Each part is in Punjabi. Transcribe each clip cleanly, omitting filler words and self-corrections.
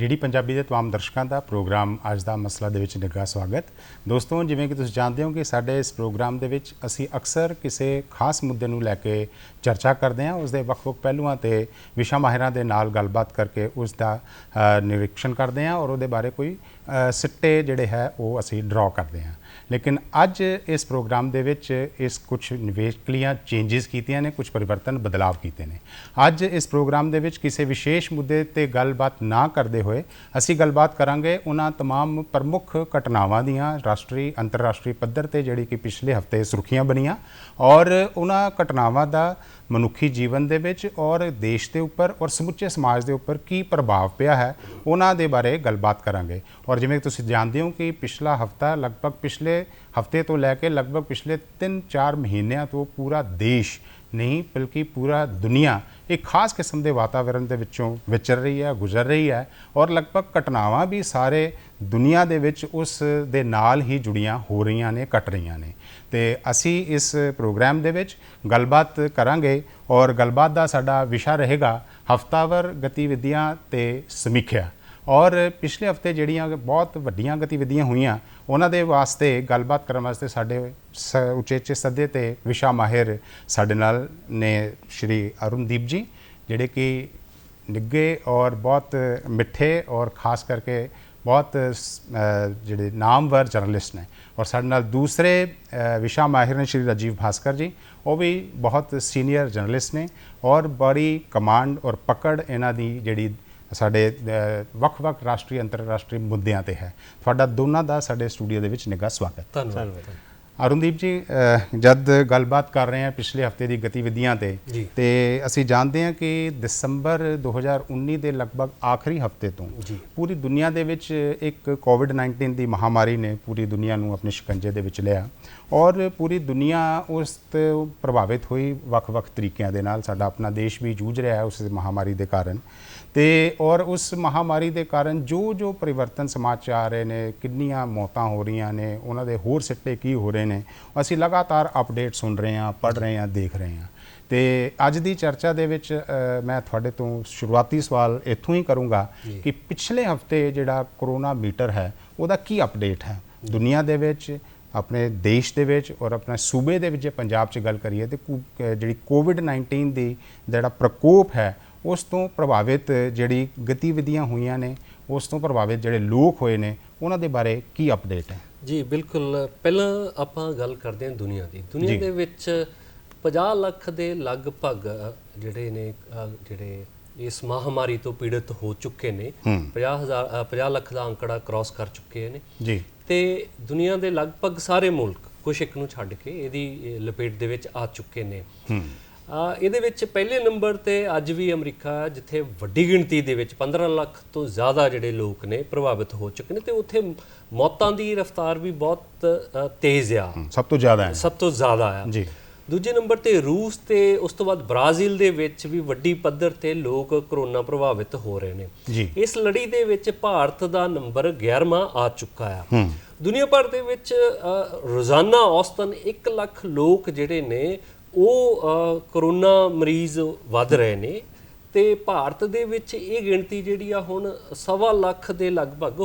ਡੀਡੀ ਪੰਜਾਬੀ ਦੇ तमाम ਦਰਸ਼ਕਾਂ ਦਾ ਪ੍ਰੋਗਰਾਮ ਅੱਜ ਦਾ ਮਸਲਾ ਦੇ ਵਿੱਚ ਨਿੱਘਾ ਸਵਾਗਤ। ਦੋਸਤੋ, ਜਿਵੇਂ ਕਿ ਤੁਸੀਂ ਜਾਣਦੇ ਹੋ ਕਿ ਸਾਡੇ ਇਸ ਪ੍ਰੋਗਰਾਮ ਦੇ ਵਿੱਚ ਅਸੀਂ ਅਕਸਰ ਕਿਸੇ ਖਾਸ ਮੁੱਦੇ ਨੂੰ ਲੈ ਕੇ ਚਰਚਾ ਕਰਦੇ ਹਾਂ, ਉਸ ਦੇ ਵੱਖ-ਵੱਖ ਪਹਿਲੂਆਂ ਤੇ ਵਿਸ਼ਾ ਮਾਹਿਰਾਂ ਦੇ ਨਾਲ ਗੱਲਬਾਤ ਕਰਕੇ ਉਸ ਦਾ ਨਿਰੀਖਣ ਕਰਦੇ ਹਾਂ ਔਰ ਉਹਦੇ ਬਾਰੇ ਕੋਈ ਸਿੱਟੇ ਜਿਹੜੇ ਹੈ ਉਹ ਅਸੀਂ ਡਰਾ ਕਰਦੇ ਹਾਂ। लेकिन अज इस प्रोग्राम दे विच इस कुछ निवेकलियां चेंजिस कीतियां ने, कुछ परिवर्तन बदलाव किए हैं। अज इस प्रोग्राम दे विच किसी विशेष मुद्दे ते गलबात ना करते हुए असी गलबात करांगे उन्हां तमाम प्रमुख घटनावां दियां राष्ट्रीय अंतरराष्ट्रीय पद्धर ते जिहड़ी कि पिछले हफ्ते सुर्खियां बनियां और उन्हां घटनावां दा मनुखी जीवन दे विच और देश के उपर और समुचे समाज के उपर की प्रभाव पिया है उन्हां दे बारे गलबात करांगे। और जिवें तुसीं जानते हो कि पिछला हफ्ता लगभग पिछले हफ्ते तो लैके लगभग पिछले 3-4 महीनों तो पूरा देश नहीं बल्कि पूरा दुनिया एक खास किस्म के वातावरण के विचों विचर रही है, गुजर रही है और लगभग घटनावां भी सारे दुनिया दे विच उस दे नाल ही जुड़ियां हो रही ने, कट रही ने। तो असी इस प्रोग्राम दे विच गलबात करांगे और गलबात का साडा विषय रहेगा हफ्तावार गतिविधियां ते समीक्षा। और पिछले हफ्ते जिहड़ियां बहुत वड्डियां गतिविधियां हुईयां उन्हां दे वास्ते गलबात करन वास्ते साडे उचेचे सदे ते विशा माहिर साडे नाल ने श्री अरुणदीप जी, जिहड़े कि निग्गे और बहुत मिठे और खास करके बहुत जिहड़े नामवर जर्नलिस्ट ने। और साडे नाल दूसरे विशा माहिर ने श्री राजीव भास्कर जी, वो भी बहुत सीनियर जर्नलिस्ट ने और बड़ी कमांड और पकड़ इन्हां दी जिहड़ी साडे ਵੱਖ-ਵੱਖ राष्ट्रीय अंतरराष्ट्रीय मुद्दों ते है। तुहाडा दोनों का साडे स्टूडियो दे विच निघा स्वागत। धन्यवाद। अरुणदीप जी, जद गलबात कर रहे हैं पिछले हफ्ते की गतिविधियां ते असी जानते हैं कि दिसंबर 2019 के लगभग आखिरी हफ्ते तो पूरी दुनिया दे विच एक कोविड-19 की महामारी ने पूरी दुनिया नूं अपने शिकंजे दे विच लिया और पूरी दुनिया उस तो प्रभावित हुई ਵੱਖ-ਵੱਖ तरीकों के नाल। साडा अपना देश भी जूझ रहा है उस महामारी के कारण ते और उस महामारी के कारण जो जो परिवर्तन समाज च आ रहे हैं, कितनियां मौतां हो रही ने, उन्होंने होर सिट्टे की हो रहे हैं, असी लगातार अपडेट सुन रहे हैं, पढ़ रहे हैं, देख रहे हैं। तो अज की चर्चा दे विच मैं थोड़े तो शुरुआती सवाल इत्थों ही करूँगा कि पिछले हफ्ते जिहड़ा कोरोना मीटर है उहदा की अपडेट है दुनिया दे विच, अपने देश दे विच और अपने सूबे दे विच। पंजाब च गल करिए तो जिहड़ी कोविड-19 की जिहड़ा प्रकोप है उस तो प्रभावित जिहड़ी गतिविधियां हुई ने, उस तो प्रभावित जिहड़े लोग होए ने, उन्हां दे बारे की अपडेट है? जी बिल्कुल। पहला आपां गल करते हैं दुनिया की। दुनिया दे विच 50 ਲੱਖ ਦੇ ਲਗਭਗ ਜਿਹੜੇ ਨੇ ਜਿਹੜੇ ਇਸ ਮਹਾਮਾਰੀ ਤੋਂ ਪੀੜਤ ਹੋ ਚੁੱਕੇ ਨੇ। 50 ਲੱਖ ਦਾ ਅੰਕੜਾ ਕ੍ਰਾਸ ਕਰ ਚੁੱਕੇ ਨੇ ਜੀ। ਤੇ ਦੁਨੀਆ ਦੇ ਲਗਭਗ ਸਾਰੇ ਮੁਲਕ ਕੁਛ ਇੱਕ ਨੂੰ ਛੱਡ ਕੇ ਇਹਦੀ ਲਪੇਟ ਦੇ ਵਿੱਚ ਆ ਚੁੱਕੇ ਨੇ। ਇਹਦੇ ਵਿੱਚ ਪਹਿਲੇ ਨੰਬਰ ਤੇ ਅੱਜ ਵੀ ਅਮਰੀਕਾ, ਜਿੱਥੇ ਵੱਡੀ ਗਿਣਤੀ ਦੇ ਵਿੱਚ 15 ਲੱਖ ਤੋਂ ਜ਼ਿਆਦਾ ਜਿਹੜੇ ਲੋਕ ਨੇ ਪ੍ਰਭਾਵਿਤ ਹੋ ਚੁੱਕੇ ਨੇ ਤੇ ਉੱਥੇ ਮੌਤਾਂ ਦੀ ਰਫ਼ਤਾਰ ਵੀ ਬਹੁਤ ਤੇਜ਼ ਆ, ਸਭ ਤੋਂ ਜ਼ਿਆਦਾ ਆ ਜੀ। ਦੂਜੇ ਨੰਬਰ ਤੇ ਰੂਸ ਤੇ ਉਸ ਤੋਂ ਬਾਅਦ ਬ੍ਰਾਜ਼ੀਲ ਦੇ ਵਿੱਚ ਵੀ ਵੱਡੀ ਪੱਧਰ ਤੇ ਲੋਕ ਕਰੋਨਾ ਪ੍ਰਭਾਵਿਤ ਹੋ ਰਹੇ ਨੇ ਜੀ। ਇਸ ਲੜੀ ਦੇ ਵਿੱਚ ਭਾਰਤ ਦਾ ਨੰਬਰ 11ਵਾਂ ਆ ਚੁੱਕਾ ਆ। ਦੁਨੀਆ ਭਰ ਦੇ ਵਿੱਚ ਰੋਜ਼ਾਨਾ ਔਸਤਨ 1 ਲੱਖ ਲੋਕ ਜਿਹੜੇ ਨੇ ਉਹ ਕਰੋਨਾ ਮਰੀਜ਼ ਵੱਧ ਰਹੇ ਨੇ ਤੇ ਭਾਰਤ ਦੇ ਵਿੱਚ ਇਹ ਗਿਣਤੀ ਜਿਹੜੀ ਆ ਹੁਣ 1.25 ਲੱਖ ਦੇ ਲਗਭਗ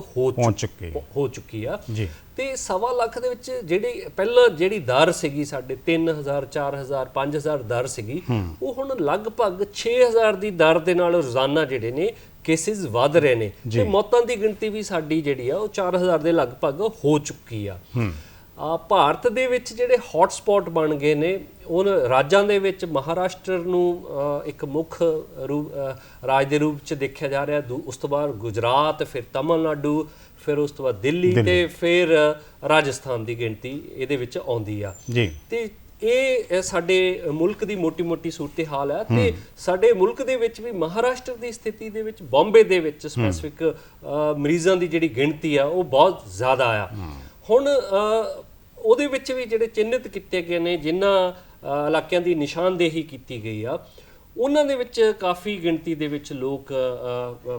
ਹੋ ਚੁੱਕੀ ਆ ਜੀ। ਤੇ 1.25 ਲੱਖ ਦੇ ਵਿੱਚ ਜਿਹੜੀ ਪਹਿਲਾਂ ਜਿਹੜੀ ਦਰ ਸੀਗੀ ਸਾਡੇ 3000 4000 5000 ਦਰ ਸੀਗੀ, ਉਹ ਹੁਣ ਲਗਭਗ 6000 ਦੀ ਦਰ ਦੇ ਨਾਲ ਰੋਜ਼ਾਨਾ ਜਿਹੜੇ ਨੇ ਕੇਸਿਸ ਵੱਧ ਰਹੇ ਨੇ ਤੇ ਮੌਤਾਂ ਦੀ ਗਿਣਤੀ ਵੀ ਸਾਡੀ ਜਿਹੜੀ ਆ ਉਹ 4000 ਦੇ ਲਗਭਗ ਹੋ ਚੁੱਕੀ ਆ। ਭਾਰਤ ਦੇ ਵਿੱਚ ਜਿਹੜੇ ਹੌਟ ਸਪੌਟ ਬਣ ਗਏ ਨੇ ਉਹ ਰਾਜਾਂ ਦੇ ਵਿੱਚ ਮਹਾਰਾਸ਼ਟਰ ਨੂੰ ਇੱਕ ਮੁੱਖ ਰਾਜ ਦੇ ਰੂਪ 'ਚ ਦੇਖਿਆ ਜਾ ਰਿਹਾ। ਉਸ ਤੋਂ ਬਾਅਦ ਗੁਜਰਾਤ, ਫਿਰ ਤਮਿਲਨਾਡੂ, ਫਿਰ ਉਸ ਤੋਂ ਬਾਅਦ ਦਿੱਲੀ ਤੇ ਫਿਰ ਰਾਜਸਥਾਨ ਦੀ ਗਿਣਤੀ ਇਹਦੇ ਵਿੱਚ ਆਉਂਦੀ ਆ ਜੀ। ਤੇ ਇਹ ਸਾਡੇ ਮੁਲਕ ਦੀ ਮੋਟੀ ਸੂਰਤ ਹਾਲ ਹੈ। ਤੇ ਸਾਡੇ ਮੁਲਕ ਦੇ ਵਿੱਚ ਵੀ ਮਹਾਰਾਸ਼ਟਰ ਦੀ ਸਥਿਤੀ ਦੇ ਵਿੱਚ ਬੰਬੇ ਦੇ ਵਿੱਚ ਸਪੈਸੀਫਿਕ ਮਰੀਜ਼ਾਂ ਦੀ ਜਿਹੜੀ ਗਿਣਤੀ ਆ ਉਹ ਬਹੁਤ ਜ਼ਿਆਦਾ ਆ। ਹੁਣ ਉਹਦੇ ਵਿੱਚ ਵੀ ਜਿਹੜੇ ਚਿੰਨ੍ਹਿਤ ਕੀਤੇ ਗਏ ਨੇ, ਜਿਨ੍ਹਾਂ ਇਲਾਕਿਆਂ ਦੀ ਨਿਸ਼ਾਨਦੇਹੀ ਕੀਤੀ ਗਈ ਆ, ਉਹਨਾਂ ਦੇ ਵਿੱਚ ਕਾਫੀ ਗਿਣਤੀ ਦੇ ਵਿੱਚ ਲੋਕ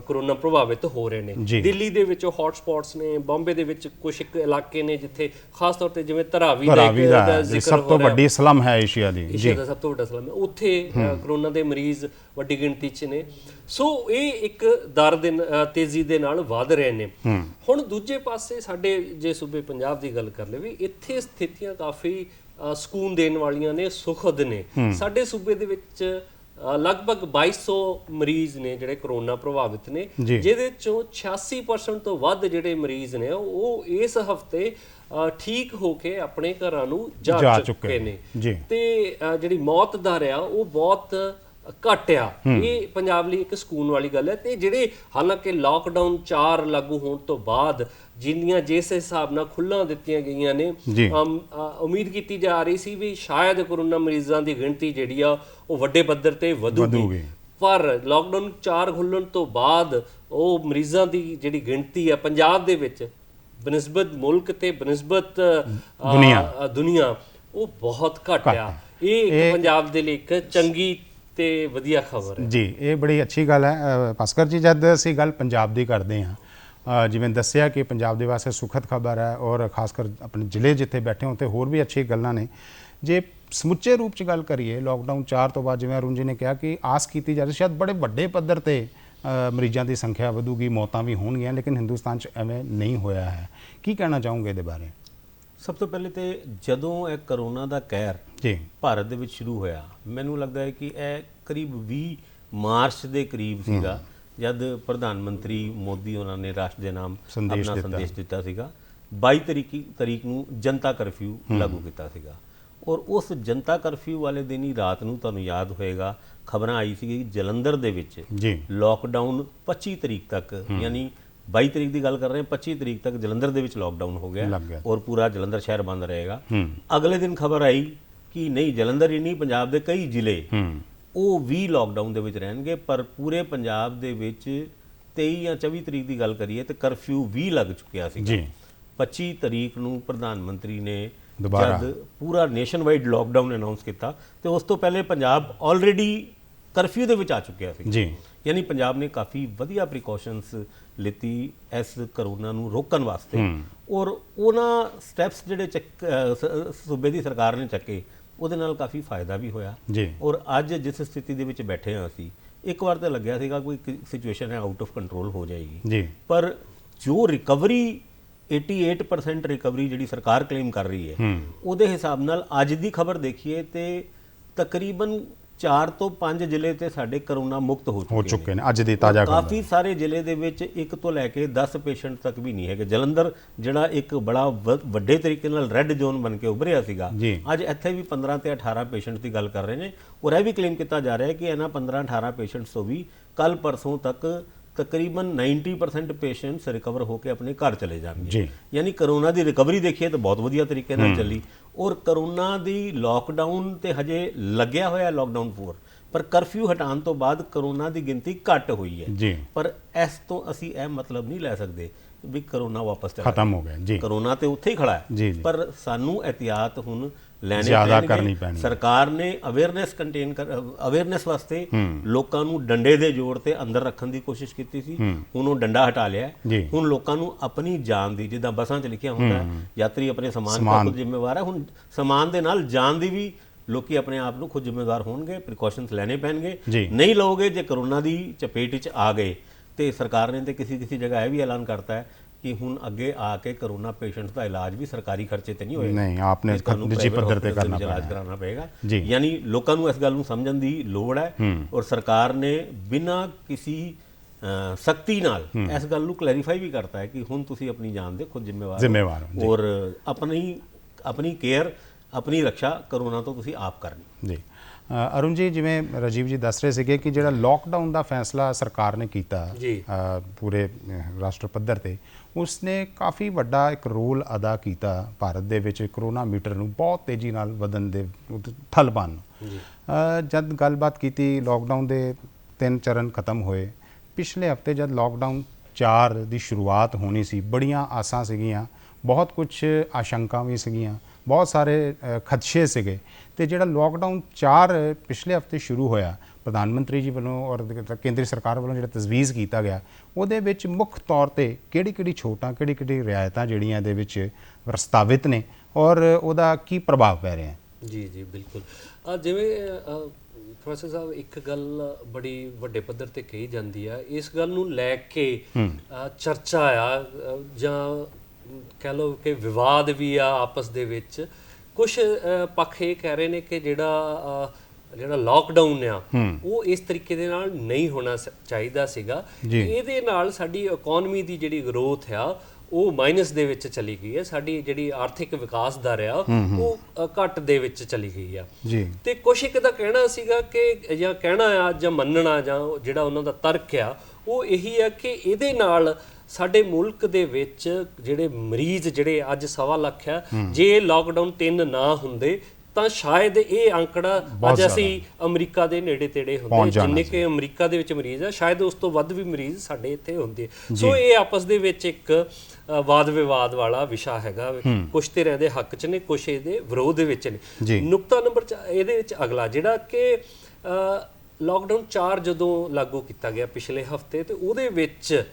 ਕਰੋਨਾ ਪ੍ਰਭਾਵਿਤ ਹੋ ਰਹੇ ਨੇ। ਦਿੱਲੀ ਦੇ ਵਿੱਚ ਹੌਟ ਸਪੌਟਸ ਨੇ, ਬੰਬੇ ਦੇ ਵਿੱਚ ਕੁਝ ਇੱਕ ਇਲਾਕੇ ਨੇ ਜਿੱਥੇ ਖਾਸ ਤੌਰ ਤੇ ਜਿਵੇਂ ਧਰਾਵੀ ਦਾ ਜ਼ਿਕਰ ਸਭ ਤੋਂ ਵੱਡੀ ਸਲਮ ਹੈ ਏਸ਼ੀਆ ਦੀ, ਏਸ਼ੀਆ ਦਾ ਸਭ ਤੋਂ ਵੱਡਾ ਸਲਮ ਹੈ, ਉੱਥੇ ਕਰੋਨਾ ਦੇ ਮਰੀਜ਼ ਵੱਡੀ ਗਿਣਤੀ 'ਚ ਨੇ। ਸੋ ਇਹ ਇੱਕ ਦਰ ਦੇ ਤੇਜ਼ੀ ਦੇ ਨਾਲ ਵਧ ਰਹੇ ਨੇ। ਹੁਣ ਦੂਜੇ ਪਾਸੇ ਸਾਡੇ ਜੇ ਸੂਬੇ ਪੰਜਾਬ ਦੀ ਗੱਲ ਕਰ ਲਈਏ, ਇੱਥੇ ਸਥਿਤੀਆਂ ਕਾਫੀ ਸਕੂਨ ਦੇਣ ਵਾਲੀਆਂ ਨੇ, ਸੁਖਦ ਨੇ। ਸਾਡੇ ਸੂਬੇ ਦੇ ਵਿੱਚ ਲਗਭਗ 2200 ਮਰੀਜ਼ ਨੇ ਜਿਹੜੇ ਕਰੋਨਾ ਪ੍ਰਭਾਵਿਤ ਨੇ, ਜਿਹਦੇ ਚੋਂ 86% ਤੋਂ ਵੱਧ ਜਿਹੜੇ ਮਰੀਜ਼ ਨੇ ਉਹ ਇਸ ਹਫਤੇ ਠੀਕ ਹੋ ਕੇ ਆਪਣੇ ਘਰਾਂ ਨੂੰ ਜਾ ਚੁੱਕੇ ਨੇ। ਤੇ ਜਿਹੜੀ ਮੌਤ ਦਰ ਆ ਉਹ ਬਹੁਤ ਘੱਟ ਆ। ਇਹ ਪੰਜਾਬ ਲਈ ਇੱਕ ਸਕੂਨ ਵਾਲੀ ਗੱਲ ਹੈ। ਤੇ ਜਿਹੜੇ ਹਾਲਾਂਕਿ ਲਾਕਡਾਊਨ 4 ਲਾਗੂ ਹੋਣ ਤੋਂ ਬਾਅਦ ਜਿੰਨੀਆਂ ਜਿਸ ਹਿਸਾਬ ਨਾਲ ਖੁੱਲ੍ਹਾਂ ਦਿੱਤੀਆਂ ਗਈਆਂ ਨੇ, ਉਮੀਦ ਕੀਤੀ ਜਾ ਰਹੀ ਸੀ ਵੀ ਸ਼ਾਇਦ ਕਰੋਨਾ ਮਰੀਜ਼ਾਂ ਦੀ ਗਿਣਤੀ ਜਿਹੜੀ ਆ ਉਹ ਵੱਡੇ ਪੱਧਰ ਤੇ ਵਧੂਗੀ, ਪਰ ਲਾਕਡਾਊਨ 4 ਖੁੱਲ੍ਹਣ ਤੋਂ ਬਾਅਦ ਉਹ ਮਰੀਜ਼ਾਂ ਦੀ ਜਿਹੜੀ ਗਿਣਤੀ ਆ ਪੰਜਾਬ ਦੇ ਵਿੱਚ ਬਨਿਸਬਤ ਮੁਲਕ ਤੇ ਬਨਿਸਬਤ ਦੁਨੀਆ ਉਹ ਬਹੁਤ ਘੱਟ ਆ। ਇਹ ਇੱਕ ਪੰਜਾਬ ਦੇ ਲਈ ਇੱਕ ਚੰਗੀ ਤੇ ਵਧੀਆ ਖਬਰ ਹੈ। ਜੀ, ਇਹ ਬੜੀ ਅੱਛੀ ਗੱਲ ਹੈ ਭਾਸਕਰ ਜੀ। ਜਦ ਅਸੀਂ ਗੱਲ ਪੰਜਾਬ ਦੀ ਕਰਦੇ ਹਾਂ, ਜਿਵੇਂ ਦੱਸਿਆ ਕਿ ਪੰਜਾਬ ਦੇ ਵਾਸਤੇ ਸੁਖਦ ਖਬਰ ਹੈ, ਔਰ ਖਾਸ ਕਰ ਆਪਣੇ ਜ਼ਿਲ੍ਹੇ ਜਿੱਥੇ ਬੈਠੇ ਹੋ ਤੇ ਹੋਰ ਵੀ ਅੱਛੀ ਗੱਲਾਂ ਨੇ। ਜੇ ਸਮੁੱਚੇ ਰੂਪ 'ਚ ਗੱਲ ਕਰੀਏ, ਲਾਕਡਾਊਨ 4 ਤੋਂ ਬਾਅਦ ਜਿਵੇਂ ਅਰੁਣ ਜੀ ਨੇ ਕਿਹਾ ਕਿ ਆਸ ਕੀਤੀ ਜਾ ਰਹੀ ਸ਼ਾਇਦ ਬੜੇ ਵੱਡੇ ਪੱਧਰ ਤੇ ਮਰੀਜ਼ਾਂ ਦੀ ਸੰਖਿਆ ਵਧੂਗੀ, ਮੌਤਾਂ ਵੀ ਹੋਣਗੀਆਂ, ਲੇਕਿਨ ਹਿੰਦੁਸਤਾਨ 'ਚ ਐਵੇਂ ਨਹੀਂ ਹੋਇਆ ਹੈ। ਕੀ ਕਹਿਣਾ ਚਾਹੋਗੇ ਇਹਦੇ ਬਾਰੇ? ਸਭ ਤੋਂ ਪਹਿਲੇ ਤੇ ਜਦੋਂ ਇਹ ਕਰੋਨਾ ਦਾ ਕਹਿਰ ਭਾਰਤ ਦੇ ਵਿੱਚ ਸ਼ੁਰੂ ਹੋਇਆ, ਮੈਨੂੰ ਲੱਗਦਾ ਹੈ ਕਿ ਇਹ ਕਰੀਬ 20 ਮਾਰਚ ਦੇ ਕਰੀਬ ਸੀਗਾ ਜਦ ਪ੍ਰਧਾਨ ਮੰਤਰੀ ਮੋਦੀ ਉਹਨਾਂ ਨੇ ਰਾਸ਼ਟਰ ਦੇ ਨਾਮ ਆਪਣਾ ਸੰਦੇਸ਼ ਦਿੱਤਾ ਸੀਗਾ। 22 ਤਰੀਕ ਨੂੰ ਜਨਤਾ ਕਰਫਿਊ ਲਾਗੂ ਕੀਤਾ ਸੀਗਾ, ਔਰ ਉਸ ਜਨਤਾ ਕਰਫਿਊ ਵਾਲੇ ਦਿਨ ਹੀ ਰਾਤ ਨੂੰ ਤੁਹਾਨੂੰ ਯਾਦ ਹੋਏਗਾ ਖਬਰਾਂ ਆਈ ਸੀ ਜਲੰਧਰ ਦੇ ਵਿੱਚ ਲਾਕਡਾਊਨ 25 ਤਰੀਕ ਤੱਕ, ਯਾਨੀ 22 ਤਰੀਕ ਦੀ ਗੱਲ ਕਰ ਰਹੇ ਹਾਂ, 25 ਤਰੀਕ ਤੱਕ ਜਲੰਧਰ ਦੇ ਵਿੱਚ ਲਾਕਡਾਊਨ ਹੋ ਗਿਆ ਔਰ ਪੂਰਾ ਜਲੰਧਰ ਸ਼ਹਿਰ ਬੰਦ ਰਹੇਗਾ। ਅਗਲੇ ਦਿਨ ਖਬਰ ਆਈ ਕਿ ਨਹੀਂ, ਜਲੰਧਰ ਹੀ ਨਹੀਂ, ਪੰਜਾਬ ਦੇ ਕਈ ਜ਼ਿਲ੍ਹੇ ਉਹ ਵੀ ਲਾਕਡਾਊਨ ਦੇ ਵਿੱਚ ਰਹਿਣਗੇ, ਪਰ ਪੂਰੇ ਪੰਜਾਬ ਦੇ ਵਿੱਚ 23 ਜਾਂ 24 ਤਰੀਕ ਦੀ ਗੱਲ ਕਰੀਏ ਤੇ ਕਰਫਿਊ ਵੀ ਲੱਗ ਚੁੱਕਿਆ ਸੀ। 25 ਤਰੀਕ ਨੂੰ ਪ੍ਰਧਾਨ ਮੰਤਰੀ ਨੇ ਜਦ ਪੂਰਾ ਨੇਸ਼ਨ ਵਾਈਡ ਲਾਕਡਾਊਨ ਅਨਾਉਂਸ ਕੀਤਾ ਤੇ ਉਸ ਤੋਂ ਪਹਿਲੇ ਪੰਜਾਬ ਆਲਰੇਡੀ ਕਰਫਿਊ ਦੇ ਵਿੱਚ ਆ ਚੁੱਕਿਆ ਸੀ। ਯਾਨੀ ਪੰਜਾਬ ਨੇ ਕਾਫੀ ਵਧੀਆ ਪ੍ਰੀਕਾਸ਼ਨਸ ਲਿੱਤੀ ਇਸ ਕਰੋਨਾ ਨੂੰ ਰੋਕਣ ਵਾਸਤੇ, ਔਰ ਉਹਨਾਂ ਸਟੈਪਸ ਜਿਹੜੇ ਸੂਬੇ ਦੀ ਸਰਕਾਰ ਨੇ ਚੱਕੇ ਉਹਦੇ ਨਾਲ ਕਾਫੀ ਫਾਇਦਾ ਵੀ ਹੋਇਆ। ਔਰ ਅੱਜ ਜਿਸ ਸਥਿਤੀ ਦੇ ਵਿੱਚ ਬੈਠੇ ਹਾਂ ਅਸੀਂ, ਇੱਕ ਵਾਰ ਤਾਂ ਲੱਗਿਆ ਸੀਗਾ ਕੋਈ ਸਿਚੁਏਸ਼ਨ ਹੈ ਆਊਟ ਆਫ ਕੰਟਰੋਲ ਹੋ ਜਾਏਗੀ, ਪਰ ਜੋ ਰਿਕਵਰੀ 88% ਰਿਕਵਰੀ ਜਿਹੜੀ ਸਰਕਾਰ ਕਲੇਮ ਕਰ ਰਹੀ ਹੈ, ਉਹਦੇ ਹਿਸਾਬ ਨਾਲ ਅੱਜ ਦੀ ਖਬਰ ਦੇਖੀਏ ਤੇ ਤਕਰੀਬਨ 4 ਤੋਂ 5 ਜ਼ਿਲ੍ਹੇ ਤੇ ਸਾਡੇ ਕਰੋਨਾ ਮੁਕਤ ਹੋ ਚੁੱਕੇ ਨੇ। ਅੱਜ ਦੀ ਤਾਜ਼ਾ ਖਬਰ ਕਾਫੀ ਸਾਰੇ ਜ਼ਿਲ੍ਹੇ ਦੇ ਵਿੱਚ 1 ਤੋਂ ਲੈ ਕੇ 10 ਪੇਸ਼ੈਂਟ ਤੱਕ ਵੀ ਨਹੀਂ ਹੈਗੇ। ਜਲੰਧਰ ਜਿਹੜਾ ਇੱਕ ਬੜਾ ਵੱਡੇ ਤਰੀਕੇ ਨਾਲ ਰੈੱਡ ਜ਼ੋਨ ਬਣ ਕੇ ਉੱਭਰਿਆ ਸੀਗਾ, ਅੱਜ ਇੱਥੇ ਵੀ 15 ਤੇ 18 ਪੇਸ਼ੈਂਟ ਦੀ ਗੱਲ ਕਰ ਰਹੇ ਨੇ, ਔਰ ਇਹ ਵੀ ਕਲੇਮ ਕੀਤਾ ਜਾ ਰਿਹਾ ਹੈ ਕਿ ਇਹਨਾਂ 15-18 ਪੇਸ਼ੈਂਟਸ ਤੋਂ ਵੀ ਕੱਲ ਪਰਸੋਂ ਤੱਕ ਤਕਰੀਬਨ 90% ਪੇਸ਼ੈਂਟਸ ਰਿਕਵਰ ਹੋ ਕੇ ਆਪਣੇ ਘਰ ਚਲੇ ਜਾਣਗੇ। ਯਾਨੀ ਕਰੋਨਾ ਦੀ ਰਿਕਵਰੀ ਦੇਖੀਏ ਤਾਂ ਬਹੁਤ ਵਧੀਆ ਤਰੀਕੇ ਨਾਲ ਚੱਲੀ, ਔਰ ਕਰੋਨਾ ਦੀ ਲਾਕਡਾਊਨ ਤੇ ਹਜੇ ਲੱਗਿਆ ਹੋਇਆ ਲਾਕਡਾਊਨ 4, ਪਰ ਕਰਫਿਊ ਹਟਾਉਣ ਤੋਂ ਬਾਅਦ ਕਰੋਨਾ ਦੀ ਗਿਣਤੀ ਘੱਟ ਹੋਈ ਹੈ। ਪਰ ਇਸ ਤੋਂ ਅਸੀਂ ਇਹ ਮਤਲਬ ਨਹੀਂ ਲੈ ਸਕਦੇ ਵੀ ਕਰੋਨਾ ਵਾਪਸ ਖਤਮ ਹੋ ਗਿਆ। ਕਰੋਨਾ ਤੇ ਉੱਥੇ ਹੀ ਖੜਾ ਹੈ, ਪਰ ਸਾਨੂੰ ਇਹਤਿਆਤ ਹੁਣ ਲੈਣੇ ਪੈਣਗੇ। ਸਰਕਾਰ ਨੇ ਅਵੇਅਰਨੈਸ ਵਾਸਤੇ ਲੋਕਾਂ ਨੂੰ ਡੰਡੇ ਦੇ ਜੋੜ ਤੇ ਅੰਦਰ ਰੱਖਣ ਦੀ ਕੋਸ਼ਿਸ਼ ਕੀਤੀ ਸੀ, ਹੁਣ ਉਹ ਡੰਡਾ ਹਟਾ ਲਿਆ। ਹੁਣ ਲੋਕਾਂ ਨੂੰ ਆਪਣੀ ਜਾਨ ਦੀ, ਜਿੱਦਾਂ ਬੱਸਾਂ 'ਚ ਲਿਖਿਆ ਹੁੰਦਾ ਯਾਤਰੀ ਆਪਣੇ ਸਮਾਨ ਦਾ ਖੁਦ ਜ਼ਿੰਮੇਵਾਰ ਹੈ, ਹੁਣ ਸਮਾਨ ਦੇ ਨਾਲ ਜਾਨ ਦੀ ਵੀ ਲੋਕੀ ਆਪਣੇ ਆਪ ਨੂੰ ਖੁਦ ਜ਼ਿੰਮੇਵਾਰ ਹੋਣਗੇ, ਪ੍ਰੀਕਾਸ਼ਨਸ ਲੈਣੇ ਪੈਣਗੇ। ਨਹੀਂ ਲਓਗੇ, ਜੇ ਕਰੋਨਾ ਦੀ ਚਪੇਟ 'ਚ ਆ ਗਏ, ਤੇ ਸਰਕਾਰ ਨੇ ਤੇ ਕਿਸੇ ਜਗ੍ਹਾ ਇਹ ਵੀ ਐਲਾਨ ਕਰਤਾ ਹੈ ਕਿ ਹੁਣ ਅੱਗੇ ਆ ਕੇ ਕਰੋਨਾ ਪੇਸ਼ੈਂਟਸ ਦਾ ਇਲਾਜ ਵੀ ਸਰਕਾਰੀ ਖਰਚੇ ਤੇ ਨਹੀਂ ਹੋਏਗਾ, ਨਹੀਂ ਆਪਨੇ ਨਿੱਜੀ ਪੱਧਰ ਤੇ ਕਰਾਉਣਾ ਪਏਗਾ। ਯਾਨੀ ਲੋਕਾਂ ਨੂੰ ਇਸ ਗੱਲ ਨੂੰ ਸਮਝਣ ਦੀ ਲੋੜ ਹੈ, ਔਰ ਸਰਕਾਰ ਨੇ ਬਿਨਾਂ ਕਿਸੇ ਸਖਤੀ ਨਾਲ ਇਸ ਗੱਲ ਨੂੰ ਕਲੈਰੀਫਾਈ ਵੀ ਕਰਤਾ ਹੈ ਕਿ ਹੁਣ ਤੁਸੀਂ ਆਪਣੀ ਜਾਨ ਦੇ ਖੁਦ ਜ਼ਿੰਮੇਵਾਰ ਹੋ, ਔਰ ਆਪਣੀ ਕੇਅਰ, ਆਪਣੀ ਰੱਖਿਆ ਕਰੋਨਾ ਤੋਂ ਤੁਸੀਂ ਆਪ ਕਰਨੀ। ਜੀ ਅਰੁਣ ਜੀ, ਜਿਵੇਂ ਰਾਜੀਵ ਜੀ ਦੱਸ ਰਹੇ ਸੀਗੇ ਕਿ ਜਿਹੜਾ ਲਾਕਡਾਊਨ ਦਾ ਫੈਸਲਾ ਸਰਕਾਰ ਨੇ ਕੀਤਾ ਪੂਰੇ ਰਾਸ਼ਟਰ ਪੱਧਰ ਤੇ, ਉਸਨੇ ਕਾਫੀ ਵੱਡਾ ਇੱਕ ਰੋਲ ਅਦਾ ਕੀਤਾ ਭਾਰਤ ਦੇ ਵਿੱਚ ਕਰੋਨਾ ਮੀਟਰ ਨੂੰ ਬਹੁਤ ਤੇਜ਼ੀ ਨਾਲ ਵਧਣ ਦੇ ਠੱਲ ਪਾਉਣ ਨੂੰ। ਜਦ ਗੱਲਬਾਤ ਕੀਤੀ, ਲਾਕਡਾਊਨ ਦੇ 3 ਚਰਨ ਖਤਮ ਹੋਏ, ਪਿਛਲੇ ਹਫਤੇ ਜਦ ਲਾਕਡਾਊਨ 4 ਦੀ ਸ਼ੁਰੂਆਤ ਹੋਣੀ ਸੀ, ਬੜੀਆਂ ਆਸਾਂ ਸੀਗੀਆਂ, ਬਹੁਤ ਕੁਝ ਆਸ਼ੰਕਾ ਵੀ ਸੀਗੀਆਂ, ਬਹੁਤ ਸਾਰੇ ਖਦਸ਼ੇ ਸੀਗੇ, ਤੇ ਜਿਹੜਾ ਲਾਕਡਾਊਨ 4 ਪਿਛਲੇ ਹਫਤੇ ਸ਼ੁਰੂ ਹੋਇਆ, ਪ੍ਰਧਾਨ ਮੰਤਰੀ ਜੀ ਵੱਲੋਂ ਔਰ ਕੇਂਦਰੀ ਸਰਕਾਰ ਵੱਲੋਂ ਜਿਹੜਾ ਤਜਵੀਜ਼ ਕੀਤਾ ਗਿਆ, ਉਹਦੇ ਵਿੱਚ ਮੁੱਖ ਤੌਰ ਤੇ ਕਿਹੜੀ ਛੋਟਾਂ, ਕਿਹੜੀ ਰਿਆਇਤਾਂ ਜਿਹੜੀਆਂ ਇਹਦੇ ਵਿੱਚ ਪ੍ਰਸਤਾਵਿਤ ਨੇ ਔਰ ਉਹਦਾ ਕੀ ਪ੍ਰਭਾਵ ਪੈ ਰਿਹਾ ਹੈ? ਜੀ ਬਿਲਕੁਲ। ਜਿਵੇਂ ਪ੍ਰੋਫੈਸਰ ਸਾਹਿਬ, ਇੱਕ ਗੱਲ ਬੜੀ ਵੱਡੇ ਪੱਧਰ ਤੇ ਕਹੀ ਜਾਂਦੀ ਆ, ਇਸ ਗੱਲ ਨੂੰ ਲੈ ਕੇ ਚਰਚਾ ਆ ਜਾਂ ਕਹਿ ਲਓ ਕਿ ਵਿਵਾਦ ਵੀ ਆ ਆਪਸ ਦੇ ਵਿੱਚ। ਕੁਝ ਪੱਖ ਇਹ ਕਹਿ ਰਹੇ ਨੇ ਕਿ ਜਿਹੜਾ ਲਾਕਡਾਊਨ ਆ ਉਹ ਇਸ ਤਰੀਕੇ ਦੇ ਨਾਲ ਨਹੀਂ ਹੋਣਾ ਚਾਹੀਦਾ ਸੀਗਾ, ਇਹਦੇ ਨਾਲ ਸਾਡੀ ਇਕਨੋਮੀ ਦੀ ਜਿਹੜੀ ਗਰੋਥ ਆ ਉਹ ਮਾਈਨਸ ਦੇ ਵਿੱਚ ਚਲੀ ਗਈ ਹੈ, ਸਾਡੀ ਜਿਹੜੀ ਆਰਥਿਕ ਵਿਕਾਸ ਦਰ ਆ ਉਹ ਘੱਟ ਦੇ ਵਿੱਚ ਚਲੀ ਗਈ ਆ। ਤੇ ਕੁਛ ਇੱਕ ਦਾ ਕਹਿਣਾ ਸੀਗਾ ਕਿ ਜਾਂ ਕਹਿਣਾ ਆ ਜਾਂ ਮੰਨਣਾ ਜਾਂ ਜਿਹੜਾ ਉਹਨਾਂ ਦਾ ਤਰਕ ਆ ਉਹ ਇਹੀ ਆ ਕਿ ਇਹਦੇ ਨਾਲ ਸਾਡੇ ਮੁਲਕ ਦੇ ਵਿੱਚ ਜਿਹੜੇ ਮਰੀਜ਼ ਜਿਹੜੇ ਅੱਜ 1.25 ਲੱਖ ਆ, ਜੇ ਲਾਕਡਾਊਨ 3 ਨਾ ਹੁੰਦੇ ਤਾਂ ਸ਼ਾਇਦ ਇਹ ਅੰਕੜਾ ਅੱਜ ਅਸੀਂ ਅਮਰੀਕਾ ਦੇ ਨੇੜੇ ਤੇੜੇ ਹੁੰਦੇ, ਜਿੰਨੇ ਕਿ ਅਮਰੀਕਾ ਦੇ ਵਿੱਚ ਮਰੀਜ਼ ਆ ਸ਼ਾਇਦ ਉਸ ਤੋਂ ਵੱਧ ਵੀ ਮਰੀਜ਼ ਸਾਡੇ ਇੱਥੇ ਹੁੰਦੇ। ਸੋ ਇਹ ਆਪਸ ਦੇ ਵਿੱਚ ਇੱਕ ਵਾਦ ਵਿਵਾਦ ਵਾਲਾ ਵਿਸ਼ਾ ਹੈਗਾ, ਕੁਛ ਤੇ ਰਹਿੰਦੇ ਹੱਕ 'ਚ ਨੇ, ਕੁਛ ਇਹਦੇ ਵਿਰੋਧ ਦੇ ਵਿੱਚ ਨੇ। ਨੁਕਤਾ ਨੰਬਰ ਇਹਦੇ ਵਿੱਚ ਅਗਲਾ ਜਿਹੜਾ ਕਿ ਲਾਕਡਾਊਨ 4 ਜਦੋਂ ਲਾਗੂ ਕੀਤਾ ਗਿਆ ਪਿਛਲੇ ਹਫ਼ਤੇ, ਤੇ ਉਹਦੇ ਵਿੱਚ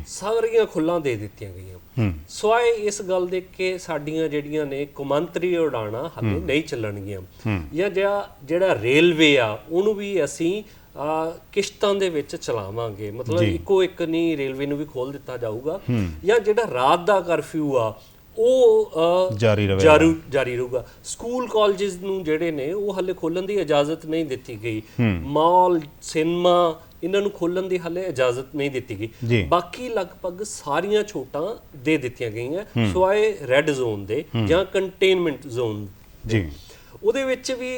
ਸਾਰੀਆਂ ਖੁੱਲ੍ਹਾਂ ਦੇ ਦਿੱਤੀਆਂ ਗਈਆਂ, ਸਵਾਏ ਇਸ ਗੱਲ ਦੇ ਕਿ ਸਾਡੀਆਂ ਜਿਹੜੀਆਂ ਨੇ ਕੌਮਾਂਤਰੀ ਉਡਾਣਾਂ ਹਾਲੇ ਨਹੀਂ ਚੱਲਣਗੀਆਂ, ਜਾਂ ਜਿਹੜਾ ਰੇਲਵੇ ਆ ਉਹਨੂੰ ਵੀ ਅਸੀਂ ਕਿਸ਼ਤਾਂ ਦੇ ਵਿੱਚ ਚਲਾਵਾਂਗੇ, ਮਤਲਬ ਇੱਕੋ ਇੱਕ ਨਹੀਂ ਰੇਲਵੇ ਨੂੰ ਵੀ ਖੋਲ੍ਹ ਦਿੱਤਾ ਜਾਊਗਾ, ਜਾਂ ਜਿਹੜਾ ਰਾਤ ਦਾ ਕਰਫਿਊ ਆ ਉਹ ਜਾਰੀ ਰਹੂਗਾ। ਸਕੂਲ ਕਾਲਜਸ ਨੂੰ ਜਿਹੜੇ ਨੇ ਉਹ ਹਾਲੇ ਖੋਲ੍ਹਣ ਦੀ ਇਜਾਜ਼ਤ ਨਹੀਂ ਦਿੱਤੀ ਗਈ, ਮਾਲ ਸਿਨੇਮਾ ਇਹਨਾਂ ਨੂੰ ਖੋਲ੍ਹਣ ਦੀ ਹਾਲੇ ਇਜਾਜ਼ਤ ਨਹੀਂ ਦਿੱਤੀ ਗਈ, ਬਾਕੀ ਲਗਭਗ ਸਾਰੀਆਂ ਛੋਟਾਂ ਦੇ ਦਿੱਤੀਆਂ ਗਈਆਂ ਸਿਵਾਏ ਰੈੱਡ ਜ਼ੋਨ ਦੇ ਜਾਂ ਕੰਟੇਨਮੈਂਟ ਜ਼ੋਨ ਦੇ। ਉਹਦੇ ਵਿੱਚ ਵੀ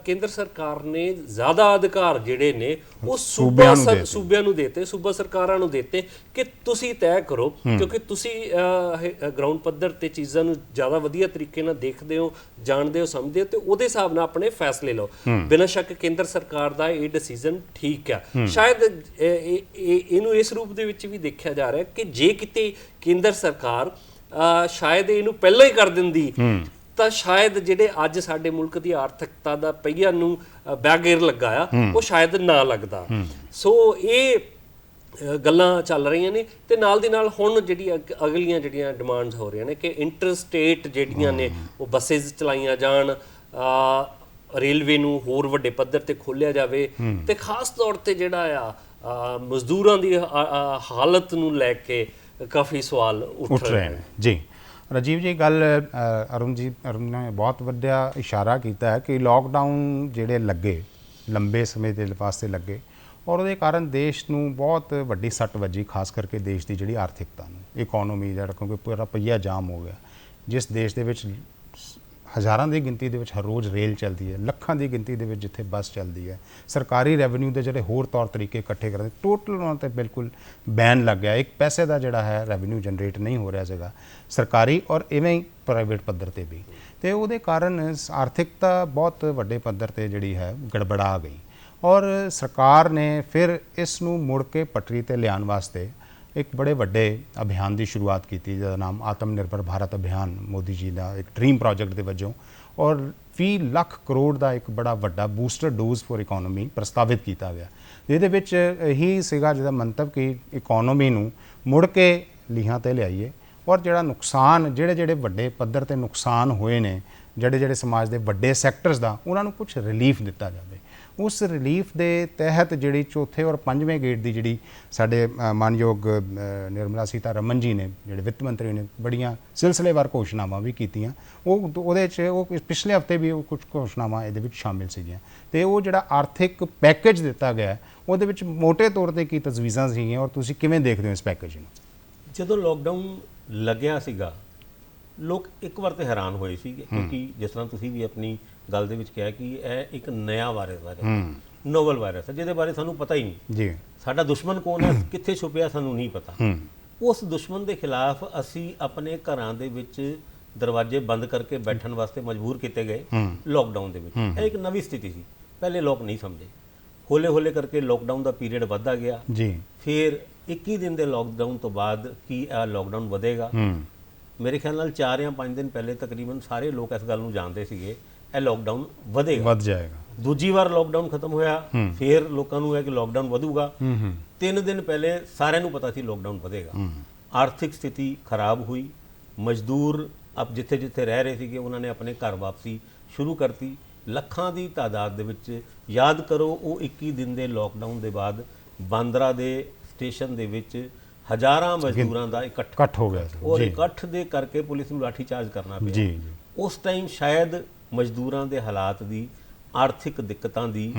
ਕੇਂਦਰ ਸਰਕਾਰ ਨੇ ਜ਼ਿਆਦਾ ਅਧਿਕਾਰ ਜਿਹੜੇ ਨੇ ਉਹ ਸੂਬਿਆਂ ਨੂੰ ਦੇਤੇ, ਸੂਬਾ ਸਰਕਾਰਾਂ ਨੂੰ ਦੇਤੇ ਕਿ ਤੁਸੀਂ ਤੈਅ ਕਰੋ, ਕਿਉਂਕਿ ਤੁਸੀਂ ਗਰਾਊਂਡ ਪੱਧਰ ਤੇ ਚੀਜ਼ਾਂ ਨੂੰ ਜ਼ਿਆਦਾ ਵਧੀਆ ਤਰੀਕੇ ਨਾਲ ਦੇਖਦੇ ਹੋ, ਜਾਣਦੇ ਹੋ, ਸਮਝਦੇ ਹੋ, ਤੇ ਉਹਦੇ ਹਿਸਾਬ ਨਾਲ ਆਪਣੇ ਫੈਸਲੇ ਲਓ। ਬਿਨਾਂ ਸ਼ੱਕ ਕੇਂਦਰ ਸਰਕਾਰ ਦਾ ਇਹ ਡਿਸੀਜਨ ਠੀਕ ਆ। ਸ਼ਾਇਦ ਇਹਨੂੰ ਇਸ ਰੂਪ ਦੇ ਵਿੱਚ ਵੀ ਦੇਖਿਆ ਜਾ ਰਿਹਾ ਕਿ ਜੇ ਕਿਤੇ ਕੇਂਦਰ ਸਰਕਾਰ ਸ਼ਾਇਦ ਇਹਨੂੰ ਪਹਿਲਾਂ ਹੀ ਕਰ ਦਿੰਦੀ ਤਾਂ ਸ਼ਾਇਦ ਜਿਹੜੇ ਅੱਜ ਸਾਡੇ ਮੁਲਕ ਦੀ ਆਰਥਿਕਤਾ ਦਾ ਪਹੀਆ ਨੂੰ ਬੈਗੇਰ ਲੱਗਾ ਆ ਉਹ ਸ਼ਾਇਦ ਨਾ ਲੱਗਦਾ। ਸੋ ਇਹ ਗੱਲਾਂ ਚੱਲ ਰਹੀਆਂ ਨੇ, ਤੇ ਨਾਲ ਦੀ ਨਾਲ ਹੁਣ ਜਿਹੜੀ ਅਗਲੀਆਂ ਜਿਹੜੀਆਂ ਡਿਮਾਂਡਸ ਹੋ ਰਹੀਆਂ ਨੇ ਕਿ ਇੰਟਰਸਟੇਟ ਜਿਹੜੀਆਂ ਨੇ ਉਹ ਬੱਸਿਸ ਚਲਾਈਆਂ ਜਾਣ, ਰੇਲਵੇ ਨੂੰ ਹੋਰ ਵੱਡੇ ਪੱਧਰ ਤੇ ਖੋਲ੍ਹਿਆ ਜਾਵੇ, ਤੇ ਖਾਸ ਤੌਰ ਤੇ ਜਿਹੜਾ ਆ ਮਜ਼ਦੂਰਾਂ ਦੀ ਹਾਲਤ ਨੂੰ ਲੈ ਕੇ ਕਾਫੀ ਸਵਾਲ ਉੱਠ ਰਹੇ ਨੇ। ਜੀ ਰਾਜੀਵ ਜੀ, ਗੱਲ ਅਰੁਣ ਨੇ ਬਹੁਤ ਵੱਡਾ ਇਸ਼ਾਰਾ ਕੀਤਾ ਹੈ ਕਿ ਲਾਕਡਾਊਨ ਜਿਹੜੇ ਲੱਗੇ ਲੰਬੇ ਸਮੇਂ ਦੇ ਵਾਸਤੇ ਲੱਗੇ ਔਰ ਉਹਦੇ ਕਾਰਨ ਦੇਸ਼ ਨੂੰ ਬਹੁਤ ਵੱਡੀ ਸੱਟ ਵੱਜੀ, ਖਾਸ ਕਰਕੇ ਦੇਸ਼ ਦੀ ਜਿਹੜੀ ਆਰਥਿਕਤਾ ਨੂੰ, ਇਕਨੋਮੀ ਜਿਹੜਾ, ਕਿਉਂਕਿ ਪੂਰਾ ਪਹੀਆ ਜਾਮ ਹੋ ਗਿਆ। ਜਿਸ ਦੇਸ਼ ਦੇ ਵਿੱਚ ਹਜ਼ਾਰਾਂ ਦੀ ਗਿਣਤੀ ਦੇ ਵਿੱਚ ਹਰ ਰੋਜ਼ ਰੇਲ ਚੱਲਦੀ ਹੈ, ਲੱਖਾਂ ਦੀ ਗਿਣਤੀ ਦੇ ਵਿੱਚ ਜਿੱਥੇ ਬੱਸ ਚੱਲਦੀ ਹੈ, ਸਰਕਾਰੀ ਰੈਵਨਿਊ ਦੇ ਜਿਹੜੇ ਹੋਰ ਤੌਰ ਤਰੀਕੇ ਇਕੱਠੇ ਕਰਦੇ, ਟੋਟਲ ਉਹਨਾਂ 'ਤੇ ਬਿਲਕੁਲ ਬੈਨ ਲੱਗ ਗਿਆ। ਇੱਕ ਪੈਸੇ ਦਾ ਜਿਹੜਾ ਹੈ ਰੈਵਨਿਊ ਜਨਰੇਟ ਨਹੀਂ ਹੋ ਰਿਹਾ ਸੀਗਾ ਸਰਕਾਰੀ ਔਰ ਇਵੇਂ ਹੀ ਪ੍ਰਾਈਵੇਟ ਪੱਧਰ 'ਤੇ ਵੀ, ਅਤੇ ਉਹਦੇ ਕਾਰਨ ਆਰਥਿਕਤਾ ਬਹੁਤ ਵੱਡੇ ਪੱਧਰ 'ਤੇ ਜਿਹੜੀ ਹੈ ਗੜਬੜਾ ਗਈ ਔਰ ਸਰਕਾਰ ਨੇ ਫਿਰ ਇਸ ਨੂੰ ਮੁੜ ਕੇ ਪਟਰੀ 'ਤੇ ਲਿਆਉਣ ਵਾਸਤੇ ਇੱਕ ਬੜੇ ਵੱਡੇ ਅਭਿਆਨ ਦੀ ਸ਼ੁਰੂਆਤ ਕੀਤੀ, ਜਿਹਦਾ ਨਾਮ ਆਤਮ ਨਿਰਭਰ ਭਾਰਤ ਅਭਿਆਨ ਮੋਦੀ ਜੀ ਦਾ ਇੱਕ ਡ੍ਰੀਮ ਪ੍ਰੋਜੈਕਟ ਦੇ ਵਜੋਂ, ਔਰ 20 ਲੱਖ ਕਰੋੜ ਦਾ ਇੱਕ ਬੜਾ ਵੱਡਾ ਬੂਸਟਰ ਡੋਜ਼ ਫॉर ਇਕਨੋਮੀ ਪ੍ਰਸਤਾਵਿਤ ਕੀਤਾ ਗਿਆ, ਜਿਹਦੇ ਵਿੱਚ ਇਹੀ ਸੀਗਾ ਜਿਹਦਾ ਮੰਤਵ ਕਿ ਇਕਨੋਮੀ ਨੂੰ ਮੁੜ ਕੇ ਲੀਹਾਂ 'ਤੇ ਲਿਆਈਏ ਔਰ ਜਿਹੜਾ ਨੁਕਸਾਨ ਜਿਹੜੇ ਵੱਡੇ ਪੱਧਰ 'ਤੇ ਨੁਕਸਾਨ ਹੋਏ ਨੇ, ਜਿਹੜੇ ਸਮਾਜ ਦੇ ਵੱਡੇ ਸੈਕਟਰਸ ਦਾ, ਉਹਨਾਂ ਨੂੰ ਕੁਝ ਰਿਲੀਫ ਦਿੱਤਾ ਜਾਵੇ। ਉਸ ਰਿਲੀਫ ਦੇ ਤਹਿਤ ਜਿਹੜੀ ਚੌਥੇ ਔਰ ਪੰਜਵੇਂ ਗੇੜ ਦੀ ਜਿਹੜੀ ਸਾਡੇ ਮਾਨਯੋਗ ਨਿਰਮਲਾ ਸੀਤਾਰਮਨ ਜੀ ਨੇ, ਜਿਹੜੇ ਵਿੱਤ ਮੰਤਰੀ ਨੇ, ਬੜੀਆਂ ਸਿਲਸਿਲੇਵਾਰ ਘੋਸ਼ਣਾਵਾਂ ਵੀ ਕੀਤੀਆਂ। ਉਹਦੇ 'ਚ ਉਹ ਪਿਛਲੇ ਹਫ਼ਤੇ ਵੀ ਉਹ ਕੁਝ ਘੋਸ਼ਣਾਵਾਂ ਇਹਦੇ ਵਿੱਚ ਸ਼ਾਮਿਲ ਸੀਗੀਆਂ, ਅਤੇ ਉਹ ਜਿਹੜਾ ਆਰਥਿਕ ਪੈਕੇਜ ਦਿੱਤਾ ਗਿਆ ਉਹਦੇ ਵਿੱਚ ਮੋਟੇ ਤੌਰ 'ਤੇ ਕੀ ਤਜਵੀਜ਼ਾਂ ਸੀਗੀਆਂ ਔਰ ਤੁਸੀਂ ਕਿਵੇਂ ਦੇਖਦੇ ਹੋ ਇਸ ਪੈਕੇਜ ਨੂੰ? ਜਦੋਂ ਲਾਕਡਾਊਨ ਲੱਗਿਆ ਸੀਗਾ ਲੋਕ ਇੱਕ ਵਾਰ ਤੇ ਹੈਰਾਨ ਹੋਏ ਸੀਗੇ, ਕਿਉਂਕਿ ਜਿਸ ਤਰ੍ਹਾਂ ਤੁਸੀਂ ਵੀ ਆਪਣੀ ਗੱਲ ਦੇ ਵਿੱਚ ਕਿਹਾ ਕਿ ਇਹ ਇੱਕ ਨਵਾਂ ਵਾਇਰਸ ਹੈ, ਨੋਵਲ ਵਾਇਰਸ ਹੈ, ਜਿਹਦੇ ਬਾਰੇ ਸਾਨੂੰ ਪਤਾ ਹੀ ਨਹੀਂ ਜੀ, ਸਾਡਾ ਦੁਸ਼ਮਣ ਕੌਣ ਹੈ, ਕਿੱਥੇ ਛੁਪਿਆ, ਸਾਨੂੰ ਨਹੀਂ ਪਤਾ। ਉਸ ਦੁਸ਼ਮਣ ਦੇ ਖਿਲਾਫ ਅਸੀਂ ਆਪਣੇ ਘਰਾਂ ਦੇ ਵਿੱਚ ਦਰਵਾਜ਼ੇ ਬੰਦ ਕਰਕੇ ਬੈਠਣ ਵਾਸਤੇ ਮਜਬੂਰ ਕੀਤੇ ਗਏ ਲਾਕਡਾਊਨ ਦੇ ਵਿੱਚ। ਇਹ ਇੱਕ ਨਵੀਂ ਸਥਿਤੀ ਸੀ, ਪਹਿਲੇ ਲੋਕ ਨਹੀਂ ਸਮਝੇ, ਹੌਲੇ ਕਰਕੇ ਲਾਕਡਾਊਨ ਦਾ ਪੀਰੀਅਡ ਵੱਧਦਾ ਗਿਆ ਜੀ। ਫਿਰ 21 ਦਿਨ ਦੇ ਲਾਕਡਾਊਨ ਤੋਂ ਬਾਅਦ ਕੀ ਇਹ ਲਾਕਡਾਊਨ ਵਧੇਗਾ? ਮੇਰੇ ਖਿਆਲ ਨਾਲ 4 ਜਾਂ 5 ਦਿਨ ਪਹਿਲੇ ਤਕਰੀਬਨ ਸਾਰੇ ਲੋਕ ਇਸ ਗੱਲ ਨੂੰ ਜਾਣਦੇ ਸੀਗੇ ਇਹ ਲਾਕਡਾਊਨ ਵਧੇਗਾ, ਵੱਧ ਜਾਏਗਾ ਦੂਜੀ ਵਾਰ ਲੋਕਡਾਊਨ ਖਤਮ ਹੋਇਆ, ਫਿਰ ਲੋਕਾਂ ਨੂੰ ਇਹ ਕਿ ਲੋਕਡਾਊਨ ਵਧੂਗਾ। 3 ਦਿਨ ਪਹਿਲੇ ਸਾਰਿਆਂ ਨੂੰ ਪਤਾ ਸੀ ਲੋਕਡਾਊਨ ਵਧੇਗਾ। ਆਰਥਿਕ ਸਥਿਤੀ ਖਰਾਬ ਹੋਈ, ਮਜ਼ਦੂਰ ਅਬ ਜਿੱਥੇ ਜਿੱਥੇ ਰਹਿ ਰਹੇ ਸੀਗੇ ਉਹਨਾਂ ਨੇ ਆਪਣੇ ਘਰ ਵਾਪਸੀ ਸ਼ੁਰੂ ਕਰਤੀ। ਲੱਖਾਂ ਦੀ ਤਾਦਾਦ ਦੇ ਵਿੱਚ, ਯਾਦ ਕਰੋ ਉਹ 21 ਦਿਨ ਦੇ ਲੋਕਡਾਊਨ ਦੇ ਬਾਅਦ ਬਾਂਦਰਾ ਦੇ ਸਟੇਸ਼ਨ ਦੇ ਵਿੱਚ ਹਜ਼ਾਰਾਂ ਮਜ਼ਦੂਰਾਂ ਦਾ ਇਕੱਠ ਹੋ ਗਿਆ ਔਰ ਇਕੱਠ ਦੇ ਕਰਕੇ ਪੁਲਿਸ ਨੂੰ ਲਾਠੀਚਾਰਜ ਕਰਨਾ ਪਿਆ। ਉਸ ਟਾਈਮ ਸ਼ਾਇਦ ਮਜ਼ਦੂਰਾਂ ਦੇ ਹਾਲਾਤ ਦੀ, ਆਰਥਿਕ ਦਿੱਕਤਾਂ ਦੀ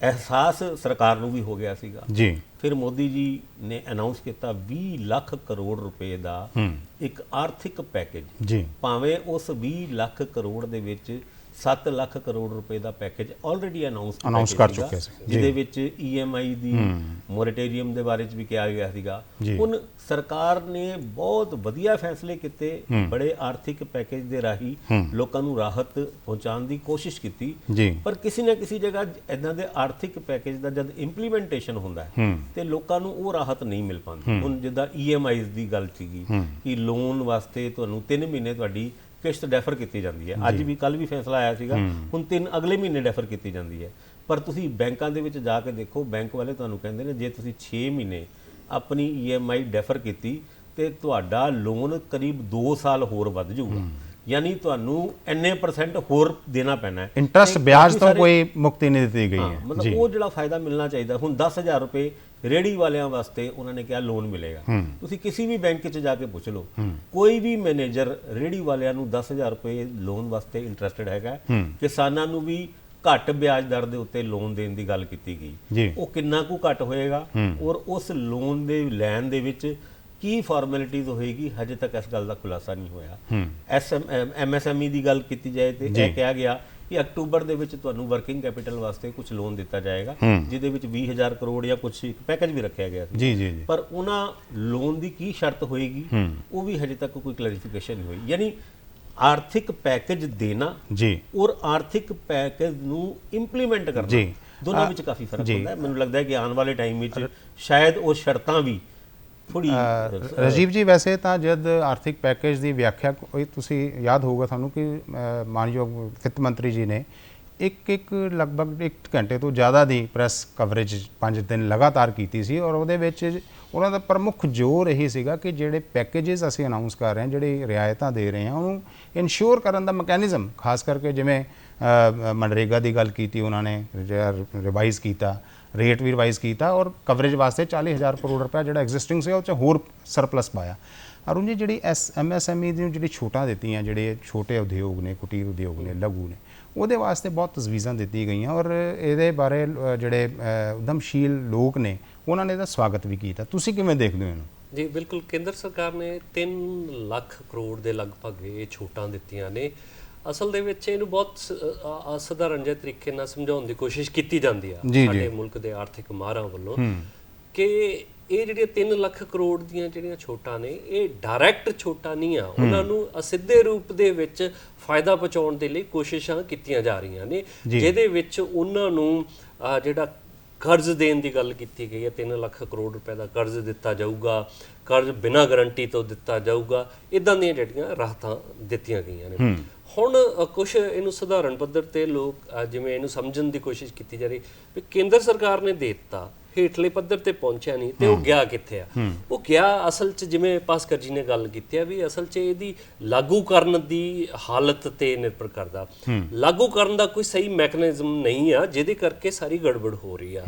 ਅਹਿਸਾਸ ਸਰਕਾਰ ਨੂੰ ਵੀ ਹੋ ਗਿਆ ਸੀਗਾ। ਫਿਰ ਮੋਦੀ ਜੀ ਨੇ ਅਨਾਉਂਸ ਕੀਤਾ 20 ਲੱਖ ਕਰੋੜ ਰੁਪਏ ਦਾ ਇੱਕ ਆਰਥਿਕ ਪੈਕੇਜ। ਭਾਵੇਂ ਉਸ 20 ਲੱਖ ਕਰੋੜ ਦੇ ਵਿੱਚ 7 ਲੱਖ ਕਰੋੜ ਰੁਪਏ ਦਾ ਪੈਕੇਜ ਆਲਰੇਡੀ ਅਨਾਉਂਸ ਕਰ ਚੁੱਕੇ ਸੀ, ਜਿਹਦੇ ਵਿੱਚ EMI ਦੀ ਮੋਰੇਟੋਰੀਅਮ ਦੇ ਬਾਰੇ ਚ ਵੀ ਕਿਹਾ ਗਿਆ ਸੀਗਾ। ਹੁਣ ਸਰਕਾਰ ਨੇ ਬਹੁਤ ਵਧੀਆ ਫੈਸਲੇ ਕੀਤੇ, ਬੜੇ ਆਰਥਿਕ ਪੈਕੇਜ ਦੇ ਰਾਹੀਂ ਲੋਕਾਂ ਨੂੰ ਰਾਹਤ ਪਹੁੰਚਾਉਣ ਦੀ ਕੋਸ਼ਿਸ਼ ਕੀਤੀ, ਪਰ ਕਿਸੇ ਨਾ ਕਿਸੇ ਜਗ੍ਹਾ ਇਦਾਂ ਦੇ ਆਰਥਿਕ ਪੈਕੇਜ ਦਾ ਜਦ ਇੰਪਲੀਮੈਂਟੇਸ਼ਨ ਹੁੰਦਾ ਹੈ ਤੇ ਲੋਕਾਂ ਨੂੰ ਉਹ ਰਾਹਤ ਨਹੀਂ ਮਿਲ ਪਾਉਂਦੀ। ਹੁਣ ਜਿੱਦਾਂ EMIs ਦੀ ਗੱਲ ਸੀਗੀ ਕਿ ਲੋਨ ਵਾਸਤੇ ਤੁਹਾਨੂੰ 3 ਮਹੀਨੇ ਤੁਹਾਡੀ ਕਿਸ਼ਤ ਡੈਫਰ ਕੀਤੀ ਜਾਂਦੀ ਹੈ। ਅੱਜ ਵੀ ਕੱਲ ਵੀ ਫੈਸਲਾ ਆਇਆ ਸੀਗਾ, ਹੁਣ 3 ਅਗਲੇ ਮਹੀਨੇ ਡੈਫਰ ਕੀਤੀ ਜਾਂਦੀ ਹੈ। ਪਰ ਤੁਸੀਂ ਬੈਂਕਾਂ ਦੇ ਵਿੱਚ ਜਾ ਕੇ ਦੇਖੋ, ਬੈਂਕ ਵਾਲੇ ਤੁਹਾਨੂੰ ਕਹਿੰਦੇ ਨੇ ਜੇ ਤੁਸੀਂ 6 ਮਹੀਨੇ ਆਪਣੀ EMI ਡੈਫਰ ਕੀਤੀ ਤੇ ਤੁਹਾਡਾ ਲੋਨ ਕਰੀਬ 2 ਸਾਲ ਹੋਰ ਵੱਧ ਜਾਊਗਾ, ਯਾਨੀ ਤੁਹਾਨੂੰ ਇੰਨੇ % ਹੋਰ ਦੇਣਾ ਪੈਣਾ ਹੈ। ਇੰਟਰਸਟ ਵਿਆਜ ਤੋਂ ਕੋਈ ਮੁਕਤੀ ਨਹੀਂ ਦਿੱਤੀ ਗਈ ਹੈ। ਮਤਲਬ ਉਹ ਜਿਹੜਾ ਫਾਇਦਾ ਮਿਲਣਾ ਚਾਹੀਦਾ। ਹੁਣ 10,000 ਰੁਪਏ ਰੇੜੀ ਵਾਲਿਆਂ ਵਾਸਤੇ ਉਹਨਾਂ ਨੇ ਕਿਹਾ ਲੋਨ ਮਿਲੇਗਾ। ਤੁਸੀਂ ਕਿਸੇ ਵੀ ਬੈਂਕ 'ਚ ਜਾ ਕੇ ਪੁੱਛ ਲਓ, ਕੋਈ ਵੀ ਮੈਨੇਜਰ ਰੇੜੀ ਵਾਲਿਆਂ ਨੂੰ 10,000 ਰੁਪਏ ਲੋਨ ਵਾਸਤੇ ਇੰਟਰਸਟਿਡ ਹੈਗਾ। ਕਿਸਾਨਾਂ ਨੂੰ ਵੀ ਘੱਟ ਵਿਆਜ ਦਰ ਦੇ ਉੱਤੇ ਲੋਨ ਦੇਣ ਦੀ ਗੱਲ ਕੀਤੀ ਗਈ। ਉਹ ਕਿੰਨਾ ਕੁ ਘੱਟ ਹੋਏਗਾ ਔਰ ਉਸ ਲੋਨ ਦੇ ਲੈਣ ਦੇ ਵਿੱਚ ਕੀ ਫਾਰਮੈਲਿਟੀਜ਼ ਹੋਏਗੀ, ਹਜੇ ਤੱਕ ਇਸ ਗੱਲ ਦਾ ਖੁਲਾਸਾ ਨਹੀਂ ਹੋਇਆ। MSME ਦੀ ਗੱਲ ਕੀਤੀ ਜਾਏ ਤੇ ਇਹ ਕਿਹਾ ਗਿਆ ਕਿ ਅਕਤੂਬਰ ਦੇ ਵਿੱਚ ਤੁਹਾਨੂੰ ਵਰਕਿੰਗ ਕੈਪੀਟਲ ਵਾਸਤੇ ਕੁਝ ਲੋਨ ਦਿੱਤਾ ਜਾਏਗਾ, ਜਿਹਦੇ ਵਿੱਚ 20,000 ਕਰੋੜ ਜਾਂ ਕੁਝ ਇੱਕ ਪੈਕੇਜ ਵੀ ਰੱਖਿਆ ਗਿਆ ਸੀ। ਪਰ ਉਹਨਾਂ ਲੋਨ ਦੀ ਕੀ ਸ਼ਰਤ ਹੋਏਗੀ ਉਹ ਵੀ ਹਜੇ ਤੱਕ ਕੋਈ ਕਲੈਰੀਫਿਕੇਸ਼ਨ ਨਹੀਂ ਹੋਈ। ਯਾਨੀ ਆਰਥਿਕ ਪੈਕੇਜ ਦੇਣਾ ਔਰ ਆਰਥਿਕ ਪੈਕੇਜ ਨੂੰ ਇੰਪਲੀਮੈਂਟ ਕਰਨਾ, ਦੋਨਾਂ ਵਿੱਚ ਕਾਫੀ ਫਰਕ ਹੁੰਦਾ ਹੈ। ਮੈਨੂੰ ਲੱਗਦਾ ਹੈ ਕਿ ਆਉਣ ਵਾਲੇ ਟਾਈਮ ਵਿੱਚ ਸ਼ਾਇਦ ਉਹ ਸ਼ਰਤਾਂ ਵੀ ਥੋੜੀ। ਰਾਜੀਵ ਜੀ, ਵੈਸੇ ਤਾਂ ਜਦ ਆਰਥਿਕ ਪੈਕੇਜ ਦੀ ਵਿਆਖਿਆ ਤੁਸੀਂ ਯਾਦ ਹੋਊਗਾ ਤੁਹਾਨੂੰ ਕਿ ਮਾਨਯੋਗ ਵਿੱਤ ਮੰਤਰੀ ਜੀ ਨੇ ਇੱਕ ਲਗਭਗ 1 ਘੰਟੇ ਤੋਂ ਜ਼ਿਆਦਾ ਦੀ ਪ੍ਰੈਸ ਕਵਰੇਜ 5 ਦਿਨ ਲਗਾਤਾਰ ਕੀਤੀ ਸੀ ਔਰ ਉਹਦੇ ਵਿੱਚ ਉਹਨਾਂ ਦਾ ਪ੍ਰਮੁੱਖ ਜ਼ੋਰ ਇਹੀ ਸੀਗਾ ਕਿ ਜਿਹੜੇ ਪੈਕੇਜਸ ਅਸੀਂ ਅਨਾਉਂਸ ਕਰ ਰਹੇ ਹਾਂ, ਜਿਹੜੇ ਰਿਆਇਤਾਂ ਦੇ ਰਹੇ ਹਾਂ, ਉਹਨੂੰ ਇਨਸ਼ੋਰ ਕਰਨ ਦਾ ਮੈਕੈਨਿਜ਼ਮ, ਖਾਸ ਕਰਕੇ ਜਿਵੇਂ ਮਨਰੇਗਾ ਦੀ ਗੱਲ ਕੀਤੀ ਉਹਨਾਂ ਨੇ, ਰਿਵਾਈਜ਼ ਕੀਤਾ, ਰੇਟ ਵੀ ਰਿਵਾਈਜ਼ ਕੀਤਾ ਔਰ ਕਵਰੇਜ ਵਾਸਤੇ 40,000 ਕਰੋੜ ਰੁਪਏ ਜਿਹੜਾ ਐਗਜ਼ਿਸਟਿੰਗ ਸੀ ਉਹ 'ਚ ਹੋਰ ਸਰਪਲਸ ਪਾਇਆ। ਅਰੁਣ ਜੀ, ਜਿਹੜੀ MSME ਦੀ ਜਿਹੜੀ ਛੋਟਾਂ ਦਿੱਤੀਆਂ, ਜਿਹੜੇ ਛੋਟੇ ਉਦਯੋਗ ਨੇ, ਕੁਟੀਰ ਉਦਯੋਗ ਨੇ, ਲਘੂ ਨੇ, ਉਹਦੇ ਵਾਸਤੇ ਬਹੁਤ ਤਜਵੀਜ਼ਾਂ ਦਿੱਤੀ ਗਈਆਂ ਔਰ ਇਹਦੇ ਬਾਰੇ ਜਿਹੜੇ ਉਦਮਸ਼ੀਲ ਲੋਕ ਨੇ ਉਹਨਾਂ ਨੇ ਇਹਦਾ ਸਵਾਗਤ ਵੀ ਕੀਤਾ। ਤੁਸੀਂ ਕਿਵੇਂ ਦੇਖਦੇ ਹੋ ਇਹਨੂੰ? ਜੀ ਬਿਲਕੁਲ, ਕੇਂਦਰ ਸਰਕਾਰ ਨੇ 3 ਲੱਖ ਕਰੋੜ ਦੇ ਲਗਭਗ ਇਹ ਛੋਟਾਂ ਦਿੱਤੀਆਂ ਨੇ। ਅਸਲ ਦੇ ਵਿੱਚ ਇਹਨੂੰ ਬਹੁਤ ਸਧਾਰਨ ਜਿਹੇ ਤਰੀਕੇ ਨਾਲ ਸਮਝਾਉਣ ਦੀ ਕੋਸ਼ਿਸ਼ ਕੀਤੀ ਜਾਂਦੀ ਆ ਸਾਡੇ ਮੁਲਕ ਦੇ ਆਰਥਿਕ ਮਾਹਰਾਂ ਵੱਲੋਂ ਕਿ ਇਹ ਜਿਹੜੀਆਂ 3 ਲੱਖ ਕਰੋੜ ਦੀਆਂ ਜਿਹੜੀਆਂ ਛੋਟਾਂ ਨੇ ਇਹ ਡਾਇਰੈਕਟ ਛੋਟਾਂ ਨਹੀਂ ਆ, ਉਹਨਾਂ ਨੂੰ ਅਸਿੱਧੇ ਰੂਪ ਦੇ ਵਿੱਚ ਫਾਇਦਾ ਪਹੁੰਚਾਉਣ ਦੇ ਲਈ ਕੋਸ਼ਿਸ਼ਾਂ ਕੀਤੀਆਂ ਜਾ ਰਹੀਆਂ ਨੇ, ਜਿਹਦੇ ਵਿੱਚ ਉਹਨਾਂ ਨੂੰ ਜਿਹੜਾ ਕਰਜ਼ ਦੇਣ ਦੀ ਗੱਲ ਕੀਤੀ ਗਈ ਹੈ, 3 ਲੱਖ ਕਰੋੜ ਰੁਪਏ ਦਾ ਕਰਜ਼ ਦਿੱਤਾ ਜਾਊਗਾ, ਕਰਜ਼ ਬਿਨਾਂ ਗਰੰਟੀ ਤੋਂ ਦਿੱਤਾ ਜਾਊਗਾ, ਇਦਾਂ ਦੀਆਂ ਜਿਹੜੀਆਂ ਰਾਹਤਾਂ ਦਿੱਤੀਆਂ ਗਈਆਂ ਨੇ। ਹੁਣ ਕੁਛ ਇਹਨੂੰ ਸਧਾਰਨ ਪੱਧਰ ਤੇ ਲੋਕ ਜਿਵੇਂ ਇਹਨੂੰ ਸਮਝਣ ਦੀ ਕੋਸ਼ਿਸ਼ ਕੀਤੀ ਜਾ ਰਹੀ ਵੀ ਕੇਂਦਰ ਸਰਕਾਰ ਨੇ ਦੇ ਦਿੱਤਾ, ਹੇਠਲੇ ਪੱਧਰ ਤੇ ਪਹੁੰਚਿਆ ਨਹੀਂ ਤੇ ਉਹ ਗਿਆ ਕਿੱਥੇ ਆ? ਉਹ ਗਿਆ ਅਸਲ 'ਚ, ਜਿਵੇਂ ਭਾਸਕਰ ਜੀ ਨੇ ਗੱਲ ਕੀਤੀ ਆ ਵੀ ਅਸਲ 'ਚ ਇਹਦੀ ਲਾਗੂ ਕਰਨ ਦੀ ਹਾਲਤ ਤੇ ਨਿਰਭਰ ਕਰਦਾ। ਲਾਗੂ ਕਰਨ ਦਾ ਕੋਈ ਸਹੀ ਮੈਕੈਨਿਜ਼ਮ ਨਹੀਂ ਆ, ਜਿਹਦੇ ਕਰਕੇ ਸਾਰੀ ਗੜਬੜ ਹੋ ਰਹੀ ਆ।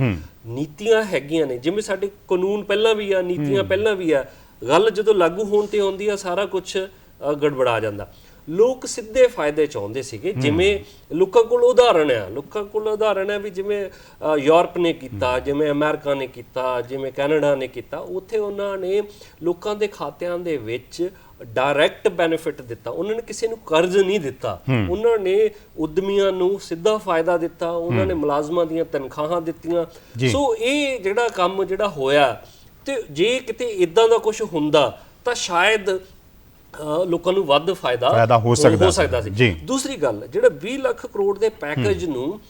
ਨੀਤੀਆਂ ਹੈਗੀਆਂ ਨੇ, ਜਿਵੇਂ ਸਾਡੇ ਕਾਨੂੰਨ ਪਹਿਲਾਂ ਵੀ ਆ, ਨੀਤੀਆਂ ਪਹਿਲਾਂ ਵੀ ਆ, ਗੱਲ ਜਦੋਂ ਲਾਗੂ ਹੋਣ ਤੇ ਆਉਂਦੀ ਆ ਸਾਰਾ ਕੁਝ ਗੜਬੜਾ ਜਾਂਦਾ। ਲੋਕ ਸਿੱਧੇ ਫਾਇਦੇ ਚਾਹੁੰਦੇ ਸੀਗੇ, ਜਿਵੇਂ ਲੋਕਾਂ ਕੋਲ ਉਦਾਹਰਣ ਹੈ ਵੀ ਜਿਵੇਂ ਯੂਰਪ ਨੇ ਕੀਤਾ, ਜਿਵੇਂ ਅਮਰੀਕਾ ਨੇ ਕੀਤਾ, ਜਿਵੇਂ ਕੈਨੇਡਾ ਨੇ ਕੀਤਾ। ਉੱਥੇ ਉਹਨਾਂ ਨੇ ਲੋਕਾਂ ਦੇ ਖਾਤਿਆਂ ਦੇ ਵਿੱਚ ਡਾਇਰੈਕਟ ਬੈਨੀਫਿਟ ਦਿੱਤਾ, ਉਹਨਾਂ ਨੇ ਕਿਸੇ ਨੂੰ ਕਰਜ਼ ਨਹੀਂ ਦਿੱਤਾ, ਉਹਨਾਂ ਨੇ ਉਦਮੀਆਂ ਨੂੰ ਸਿੱਧਾ ਫਾਇਦਾ ਦਿੱਤਾ, ਉਹਨਾਂ ਨੇ ਮੁਲਾਜ਼ਮਾਂ ਦੀਆਂ ਤਨਖਾਹਾਂ ਦਿੱਤੀਆਂ। ਸੋ ਇਹ ਜਿਹੜਾ ਕੰਮ ਜਿਹੜਾ ਹੋਇਆ, ਤੇ ਜੇ ਕਿਤੇ ਇਦਾਂ ਦਾ ਕੁਝ ਹੁੰਦਾ ਤਾਂ ਸ਼ਾਇਦ ਲੋਕਾਂ ਨੂੰ ਵੱਧ ਫਾਇਦਾ ਹੋ ਸਕਦਾ ਸੀ। ਦੂਸਰੀ ਗੱਲ, ਜਿਹੜਾ 20 ਲੱਖ ਕਰੋੜ ਦੇ ਪੈਕੇਜ ਨੂੰ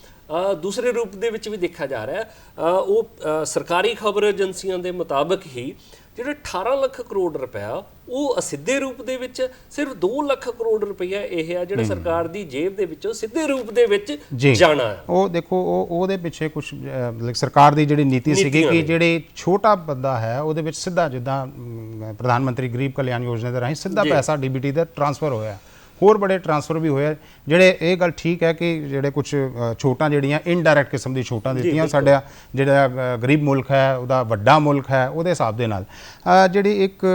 ਦੂਸਰੇ ਰੂਪ ਦੇ ਵਿੱਚ ਵੀ ਦੇਖਿਆ ਜਾ ਰਿਹਾ, ਉਹ ਸਰਕਾਰੀ ਖਬਰ ਏਜੰਸੀਆਂ ਦੇ ਮੁਤਾਬਕ ਹੀ ਜਿਹੜਾ 18 ਲੱਖ ਕਰੋੜ ਰੁਪਇਆ ਉਹ ਅਸਿੱਧੇ ਰੂਪ ਦੇ ਵਿੱਚ ਸਿਰਫ 2 ਲੱਖ ਕਰੋੜ ਰੁਪਇਆ ਇਹ ਆ ਜਿਹੜਾ ਸਰਕਾਰ ਦੀ ਜੇਬ ਦੇ ਵਿੱਚੋਂ ਸਿੱਧੇ ਰੂਪ ਦੇ ਵਿੱਚ ਜਾਣਾ ਹੈ। ਉਹ ਦੇਖੋ ਉਹਦੇ ਪਿੱਛੇ ਕੁਝ ਸਰਕਾਰ ਦੀ ਜਿਹੜੀ ਨੀਤੀ ਸੀਗੀ ਕਿ ਜਿਹੜੇ ਛੋਟਾ ਬੰਦਾ ਹੈ ਉਹਦੇ ਵਿੱਚ ਸਿੱਧਾ, ਜਿੱਦਾਂ ਪ੍ਰਧਾਨ ਮੰਤਰੀ ਗਰੀਬ ਕਲਿਆਣ ਯੋਜਨਾ ਦੇ ਰਾਹੀਂ ਸਿੱਧਾ ਪੈਸਾ ਡੀਬੀਟੀ ਦਾ ਟ੍ਰਾਂਸਫਰ ਹੋਇਆ, ਹੋਰ ਬੜੇ ਟ੍ਰਾਂਸਫਰ ਵੀ ਹੋਏ ਜਿਹੜੇ, ਇਹ ਗੱਲ ਠੀਕ ਹੈ ਕਿ ਜਿਹੜੇ ਕੁਝ ਛੋਟਾਂ ਜਿਹੜੀਆਂ ਇਨਡਾਇਰੈਕਟ ਕਿਸਮ ਦੀ ਛੋਟਾਂ ਦਿੱਤੀਆਂ, ਸਾਡਾ ਜਿਹੜਾ ਗਰੀਬ ਮੁਲਕ ਹੈ ਉਹਦਾ ਵੱਡਾ ਮੁਲਕ ਹੈ ਉਹਦੇ ਹਿਸਾਬ ਦੇ ਨਾਲ। ਜਿਹੜੀ ਇੱਕ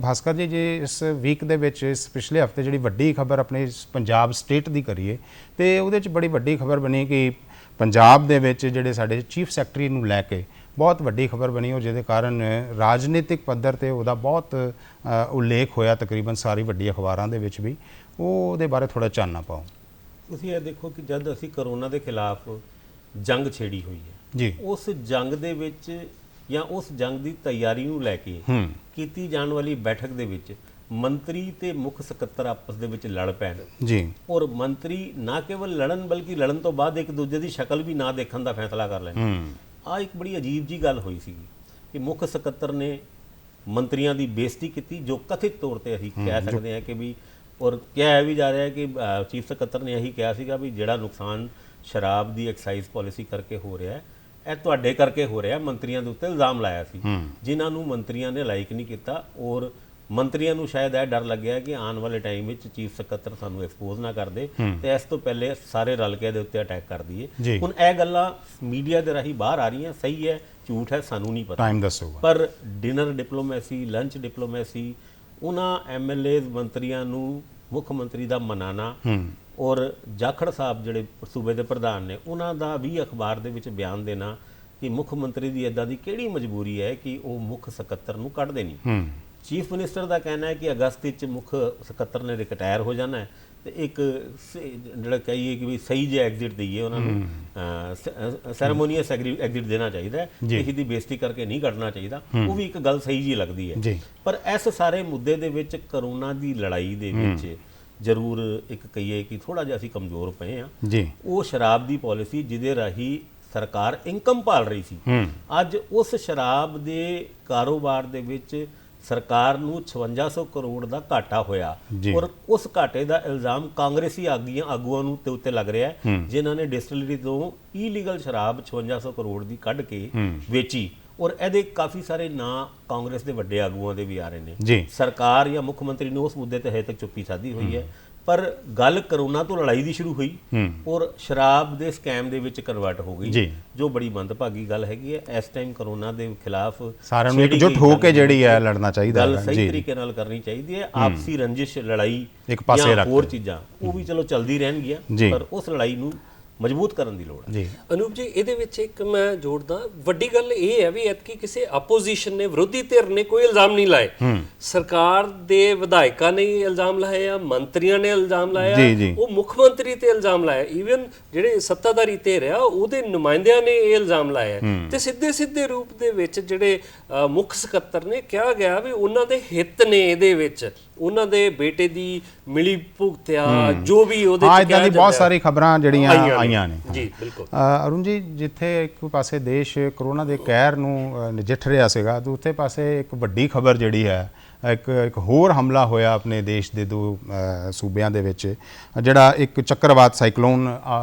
ਭਾਸਕਰ ਜੀ ਇਸ ਵੀਕ ਦੇ ਵਿੱਚ, ਇਸ ਪਿਛਲੇ ਹਫਤੇ ਜਿਹੜੀ ਵੱਡੀ ਖਬਰ ਆਪਣੇ ਪੰਜਾਬ ਸਟੇਟ ਦੀ ਕਰੀਏ ਤੇ ਉਹਦੇ 'ਚ ਬੜੀ ਵੱਡੀ ਖਬਰ ਬਣੀ ਕਿ ਪੰਜਾਬ ਦੇ ਵਿੱਚ ਜਿਹੜੇ ਸਾਡੇ ਚੀਫ ਸੈਕਟਰੀ ਨੂੰ ਲੈ ਕੇ ਬਹੁਤ ਵੱਡੀ ਖਬਰ ਬਣੀ, ਔਰ ਜਿਹਦੇ ਕਾਰਨ ਰਾਜਨੀਤਿਕ ਪੱਧਰ ਤੇ ਉਹਦਾ ਬਹੁਤ ਉਲੇਖ ਹੋਇਆ ਤਕਰੀਬਨ ਸਾਰੀ ਵੱਡੀ ਅਖਬਾਰਾਂ ਦੇ ਵਿੱਚ ਵੀ। ਉਹਦੇ ਬਾਰੇ ਥੋੜਾ ਚਾਨਣਾ ਪਾਓ। ਤੁਸੀਂ ਇਹ ਦੇਖੋ ਕਿ ਜਦ ਅਸੀਂ ਕਰੋਨਾ ਦੇ ਖਿਲਾਫ ਜੰਗ ਛੇੜੀ ਹੋਈ ਹੈ ਜੀ, ਉਸ ਜੰਗ ਦੇ ਵਿੱਚ ਜਾਂ ਉਸ ਜੰਗ ਦੀ ਤਿਆਰੀ ਨੂੰ ਲੈ ਕੇ ਕੀਤੀ ਜਾਣ ਵਾਲੀ ਬੈਠਕ ਦੇ ਵਿੱਚ ਮੰਤਰੀ ਤੇ ਮੁੱਖ ਸਕੱਤਰ ਆਪਸ ਦੇ ਵਿੱਚ ਲੜ ਪੈਣ ਜੀ, ਔਰ ਮੰਤਰੀ ਨਾ ਕੇਵਲ ਲੜਨ ਬਲਕਿ ਲੜਨ ਤੋਂ ਬਾਅਦ ਇੱਕ ਦੂਜੇ ਦੀ ਸ਼ਕਲ ਵੀ ਨਾ ਦੇਖਣ ਦਾ ਫੈਸਲਾ ਕਰ ਲੈਣ। ਆ ਇੱਕ ਬੜੀ ਅਜੀਬ ਜੀ ਗੱਲ ਹੋਈ ਸੀ ਕਿ ਮੁੱਖ ਸਕੱਤਰ ਨੇ ਮੰਤਰੀਆਂ ਦੀ ਬੇਇੱਜ਼ਤੀ ਕੀਤੀ, ਜੋ ਕਥਿਤ ਤੌਰ ਤੇ ਅਸੀਂ ਕਹਿ ਸਕਦੇ ਹਾਂ ਕਿ ਵੀ, ਔਰ ਕਿਹਾ ਵੀ ਜਾ ਰਿਹਾ ਕਿ ਚੀਫ ਸਕੱਤਰ ਨੇ ਇਹੀ ਕਿਹਾ ਸੀਗਾ ਵੀ ਜਿਹੜਾ ਨੁਕਸਾਨ ਸ਼ਰਾਬ ਦੀ ਐਕਸਾਈਜ਼ ਪਾਲਿਸੀ ਕਰਕੇ ਹੋ ਰਿਹਾ ਹੈ ਇਹ ਤੁਹਾਡੇ ਕਰਕੇ ਹੋ ਰਿਹਾ। ਮੰਤਰੀਆਂ ਦੇ ਉੱਤੇ ਇਲਜ਼ਾਮ ਲਾਇਆ ਸੀ ਜਿਨ੍ਹਾਂ ਨੂੰ ਮੰਤਰੀਆਂ ਨੇ ਲਾਈਕ ਨਹੀਂ ਕੀਤਾ, ਔਰ ਮੰਤਰੀਆਂ ਨੂੰ ਸ਼ਾਇਦ ਇਹ ਡਰ ਲੱਗਿਆ ਕਿ ਆਉਣ ਵਾਲੇ ਟਾਈਮ ਵਿੱਚ ਚੀਫ ਸਕੱਤਰ ਸਾਨੂੰ ਐਕਸਪੋਜ਼ ਨਾ ਕਰ ਦੇ ਤੇ ਇਸ ਤੋਂ ਪਹਿਲੇ ਸਾਰੇ ਰਲ ਕੇ ਇਹਦੇ ਉੱਤੇ ਅਟੈਕ ਕਰ ਦਈਏ। ਹੁਣ ਇਹ ਗੱਲਾਂ ਮੀਡੀਆ ਦੇ ਰਾਹੀਂ ਬਾਹਰ ਆ ਰਹੀਆਂ, ਸਹੀ ਹੈ ਝੂਠ ਹੈ ਸਾਨੂੰ ਨਹੀਂ ਪਤਾ, ਟਾਈਮ ਦੱਸੋਗਾ, ਪਰ ਡਿਨਰ ਡਿਪਲੋਮੈਸੀ, ਲੰਚ ਡਿਪਲੋਮੈਸੀ, ਉਹਨਾਂ ਐਮਐਲਏਜ਼ ਮੰਤਰੀਆਂ ਨੂੰ ਮੁੱਖ ਮੰਤਰੀ ਦਾ ਮਨਾਣਾ, ਔਰ ਜਾਖੜ ਸਾਹਿਬ ਜਿਹੜੇ ਸੂਬੇ ਦੇ ਪ੍ਰਧਾਨ ਨੇ ਉਹਨਾਂ ਦਾ ਵੀ ਅਖਬਾਰ ਦੇ ਵਿੱਚ ਬਿਆਨ ਦੇਣਾ ਕਿ ਮੁੱਖ ਮੰਤਰੀ ਦੀ ਇਦਾਂ ਦੀ ਕਿਹੜੀ ਮਜਬੂਰੀ ਹੈ ਕਿ ਉਹ ਮੁੱਖ ਸਕੱਤਰ ਨੂੰ ਕੱਢਦੇ ਨਹੀਂ। ਚੀਫ ਮਿਨਿਸਟਰ ਦਾ ਕਹਿਣਾ ਹੈ ਕਿ ਅਗਸਤ ਵਿੱਚ ਮੁੱਖ ਸਕੱਤਰ ਨੇ ਰਿਟਾਇਰ ਹੋ ਜਾਣਾ ਹੈ ਤੇ ਇੱਕ ਜਿਹੜਾ ਕਹੀਏ ਕਿ ਵੀ ਸਹੀ ਜਿਹਾ ਐਗਜ਼ਿਟ ਦਈਏ ਉਹਨਾਂ ਨੂੰ, ਸੈਰੇਮੋਨੀਅਸ ਐਗਜ਼ਿਟ ਦੇਣਾ ਚਾਹੀਦਾ ਹੈ, ਕਿਸੇ ਦੀ ਬੇਇੱਜ਼ਤੀ ਕਰਕੇ ਨਹੀਂ ਕੱਢਣਾ ਚਾਹੀਦਾ। ਉਹ ਵੀ ਇੱਕ ਗੱਲ ਸਹੀ ਜੀ ਲੱਗਦੀ ਹੈ। ਪਰ ਇਸ ਸਾਰੇ ਮੁੱਦੇ ਦੇ ਵਿੱਚ ਕਰੋਨਾ ਦੀ ਲੜਾਈ ਦੇ ਵਿੱਚ ਜ਼ਰੂਰ ਇੱਕ ਕਹੀਏ ਕਿ ਥੋੜਾ ਜਿਹਾ ਅਸੀਂ ਕਮਜ਼ੋਰ ਪਏ ਹਾਂ। ਉਹ ਸ਼ਰਾਬ ਦੀ ਪਾਲਿਸੀ ਜਿਹਦੇ ਰਾਹੀਂ ਸਰਕਾਰ ਇਨਕਮ ਭਾਲ ਰਹੀ ਸੀ, ਅੱਜ ਉਸ ਸ਼ਰਾਬ ਦੇ ਕਾਰੋਬਾਰ ਦੇ ਵਿੱਚ ਸਰਕਾਰ ਨੂੰ 5600 ਕਰੋੜ ਦਾ ਘਾਟਾ ਹੋਇਆ, ਔਰ ਉਸ ਘਾਟੇ ਦਾ ਇਲਜ਼ਾਮ ਕਾਂਗਰਸੀ ਆਗੂਆਂ ਨੂੰ ਤੇ ਉੱਤੇ ਲੱਗ ਰਿਹਾ ਹੈ ਜਿਨ੍ਹਾਂ ਨੇ ਡਿਸਟਿਲਰੀ ਤੋਂ ਇਲੀਗਲ ਸ਼ਰਾਬ 5600 ਕਰੋੜ ਦੀ ਕੱਢ ਕੇ ਵੇਚੀ, ਔਰ ਇਹਦੇ ਕਾਫੀ ਸਾਰੇ ਨਾਂ ਕਾਂਗਰਸ ਦੇ ਵੱਡੇ ਆਗੂਆਂ ਦੇ ਵੀ ਆ ਰਹੇ ਨੇ। ਸਰਕਾਰ ਜਾਂ ਮੁੱਖ ਮੰਤਰੀ ਨੇ ਉਸ ਮੁੱਦੇ ਤੇ ਹਜੇ ਤੱਕ ਚੁੱਪੀ ਸਾਧੀ ਹੋਈ ਹੈ, ਪਰ ਗੱਲ ਕਰੋਨਾ ਤੋਂ ਲੜਾਈ ਦੀ ਸ਼ੁਰੂ ਹੋਈ ਔਰ ਸ਼ਰਾਬ ਦੇ ਸਕੈਮ ਦੇ ਵਿੱਚ ਕਨਵਰਟ ਹੋ ਗਈ, ਜੋ ਬੜੀ ਮੰਦਭਾਗੀ ਗੱਲ ਹੈਗੀ ਹੈ। ਇਸ ਟਾਈਮ ਕਰੋਨਾ ਦੇ ਖਿਲਾਫ ਸਾਰਿਆਂ ਨੂੰ ਇਕਜੁੱਟ ਹੋ ਕੇ ਜਿਹੜੀ ਹੈ ਲੜਨਾ ਚਾਹੀਦਾ, ਗੱਲ ਸਹੀ ਤਰੀਕੇ ਨਾਲ ਕਰਨੀ ਚਾਹੀਦੀ ਹੈ। ਆਪਸੀ ਰੰਜਿਸ਼ ਲੜਾਈ ਇੱਕ ਪਾਸੇ ਰੱਖ, ਹੋਰ ਚੀਜ਼ਾਂ ਉਹ ਵੀ ਚਲੋ ਚੱਲਦੀ ਰਹਿਣਗੀਆਂ, ਪਰ ਉਸ ਲੜਾਈ ਨੂੰ ਮਜ਼ਬੂਤ ਕਰਨ ਦੀ ਲੋੜ ਹੈ। ਅਨੂਪ ਜੀ, ਇਹਦੇ ਵਿੱਚ ਇੱਕ ਮੈਂ ਜੋੜਦਾ, ਵੱਡੀ ਗੱਲ ਇਹ ਹੈ ਵੀ ਐਤਕੀ ਕਿਸੇ ਆਪੋਜੀਸ਼ਨ ਨੇ, ਵਿਰੋਧੀ ਧਿਰ ਨੇ ਕੋਈ ਇਲਜ਼ਾਮ ਨਹੀਂ ਲਾਏ। ਸਰਕਾਰ ਦੇ ਵਿਧਾਇਕਾਂ ਨੇ ਇਲਜ਼ਾਮ ਲਾਏ ਆ, ਮੰਤਰੀਆਂ ਨੇ ਇਲਜ਼ਾਮ ਲਾਇਆ, ਉਹ ਮੁੱਖ ਮੰਤਰੀ ਤੇ ਇਲਜ਼ਾਮ ਲਾਇਆ, ਈਵਨ ਜਿਹੜੇ ਸੱਤਾਧਾਰੀ ਧਿਰ ਆ ਉਹਦੇ ਨੁਮਾਇੰਦਿਆਂ ਨੇ ਇਹ ਇਲਜ਼ਾਮ ਲਾਇਆ ਤੇ ਸਿੱਧੇ ਰੂਪ ਦੇ ਵਿੱਚ ਜਿਹੜੇ ਮੁੱਖ ਸਕੱਤਰ ਨੇ ਕਿਹਾ ਗਿਆ ਵੀ ਉਹਨਾਂ ਦੇ ਹਿੱਤ ਨੇ ਇਹਦੇ ਵਿੱਚ, ਉਹਨਾਂ ਦੇ ਬੇਟੇ ਦੀ ਮਿਲੀ ਭੁਗਤਿਆ ਜੋ ਵੀ ਉਹਦੇ ਚ ਇਦਾਂ ਦੀ ਬਹੁਤ ਸਾਰੀ ਖਬਰਾਂ ਜਿਹੜੀਆਂ ਆਈਆਂ ਨੇ। ਜੀ ਬਿਲਕੁਲ ਅਰੁਣ ਜੀ, ਜਿੱਥੇ ਇੱਕ ਪਾਸੇ ਦੇਸ਼ ਕਰੋਨਾ ਦੇ ਕਹਿਰ ਨੂੰ ਨਜਿੱਠ ਰਿਹਾ ਸੀਗਾ, ਦੂਸਰੇ ਪਾਸੇ ਇੱਕ ਵੱਡੀ ਖਬਰ ਜਿਹੜੀ ਹੈ, ਇੱਕ ਹੋਰ ਹਮਲਾ ਹੋਇਆ ਆਪਣੇ ਦੇਸ਼ ਦੇ ਦੋ ਸੂਬਿਆਂ ਦੇ ਵਿੱਚ, ਜਿਹੜਾ ਇੱਕ ਚੱਕਰਵਾਤ ਸਾਈਕਲੋਨ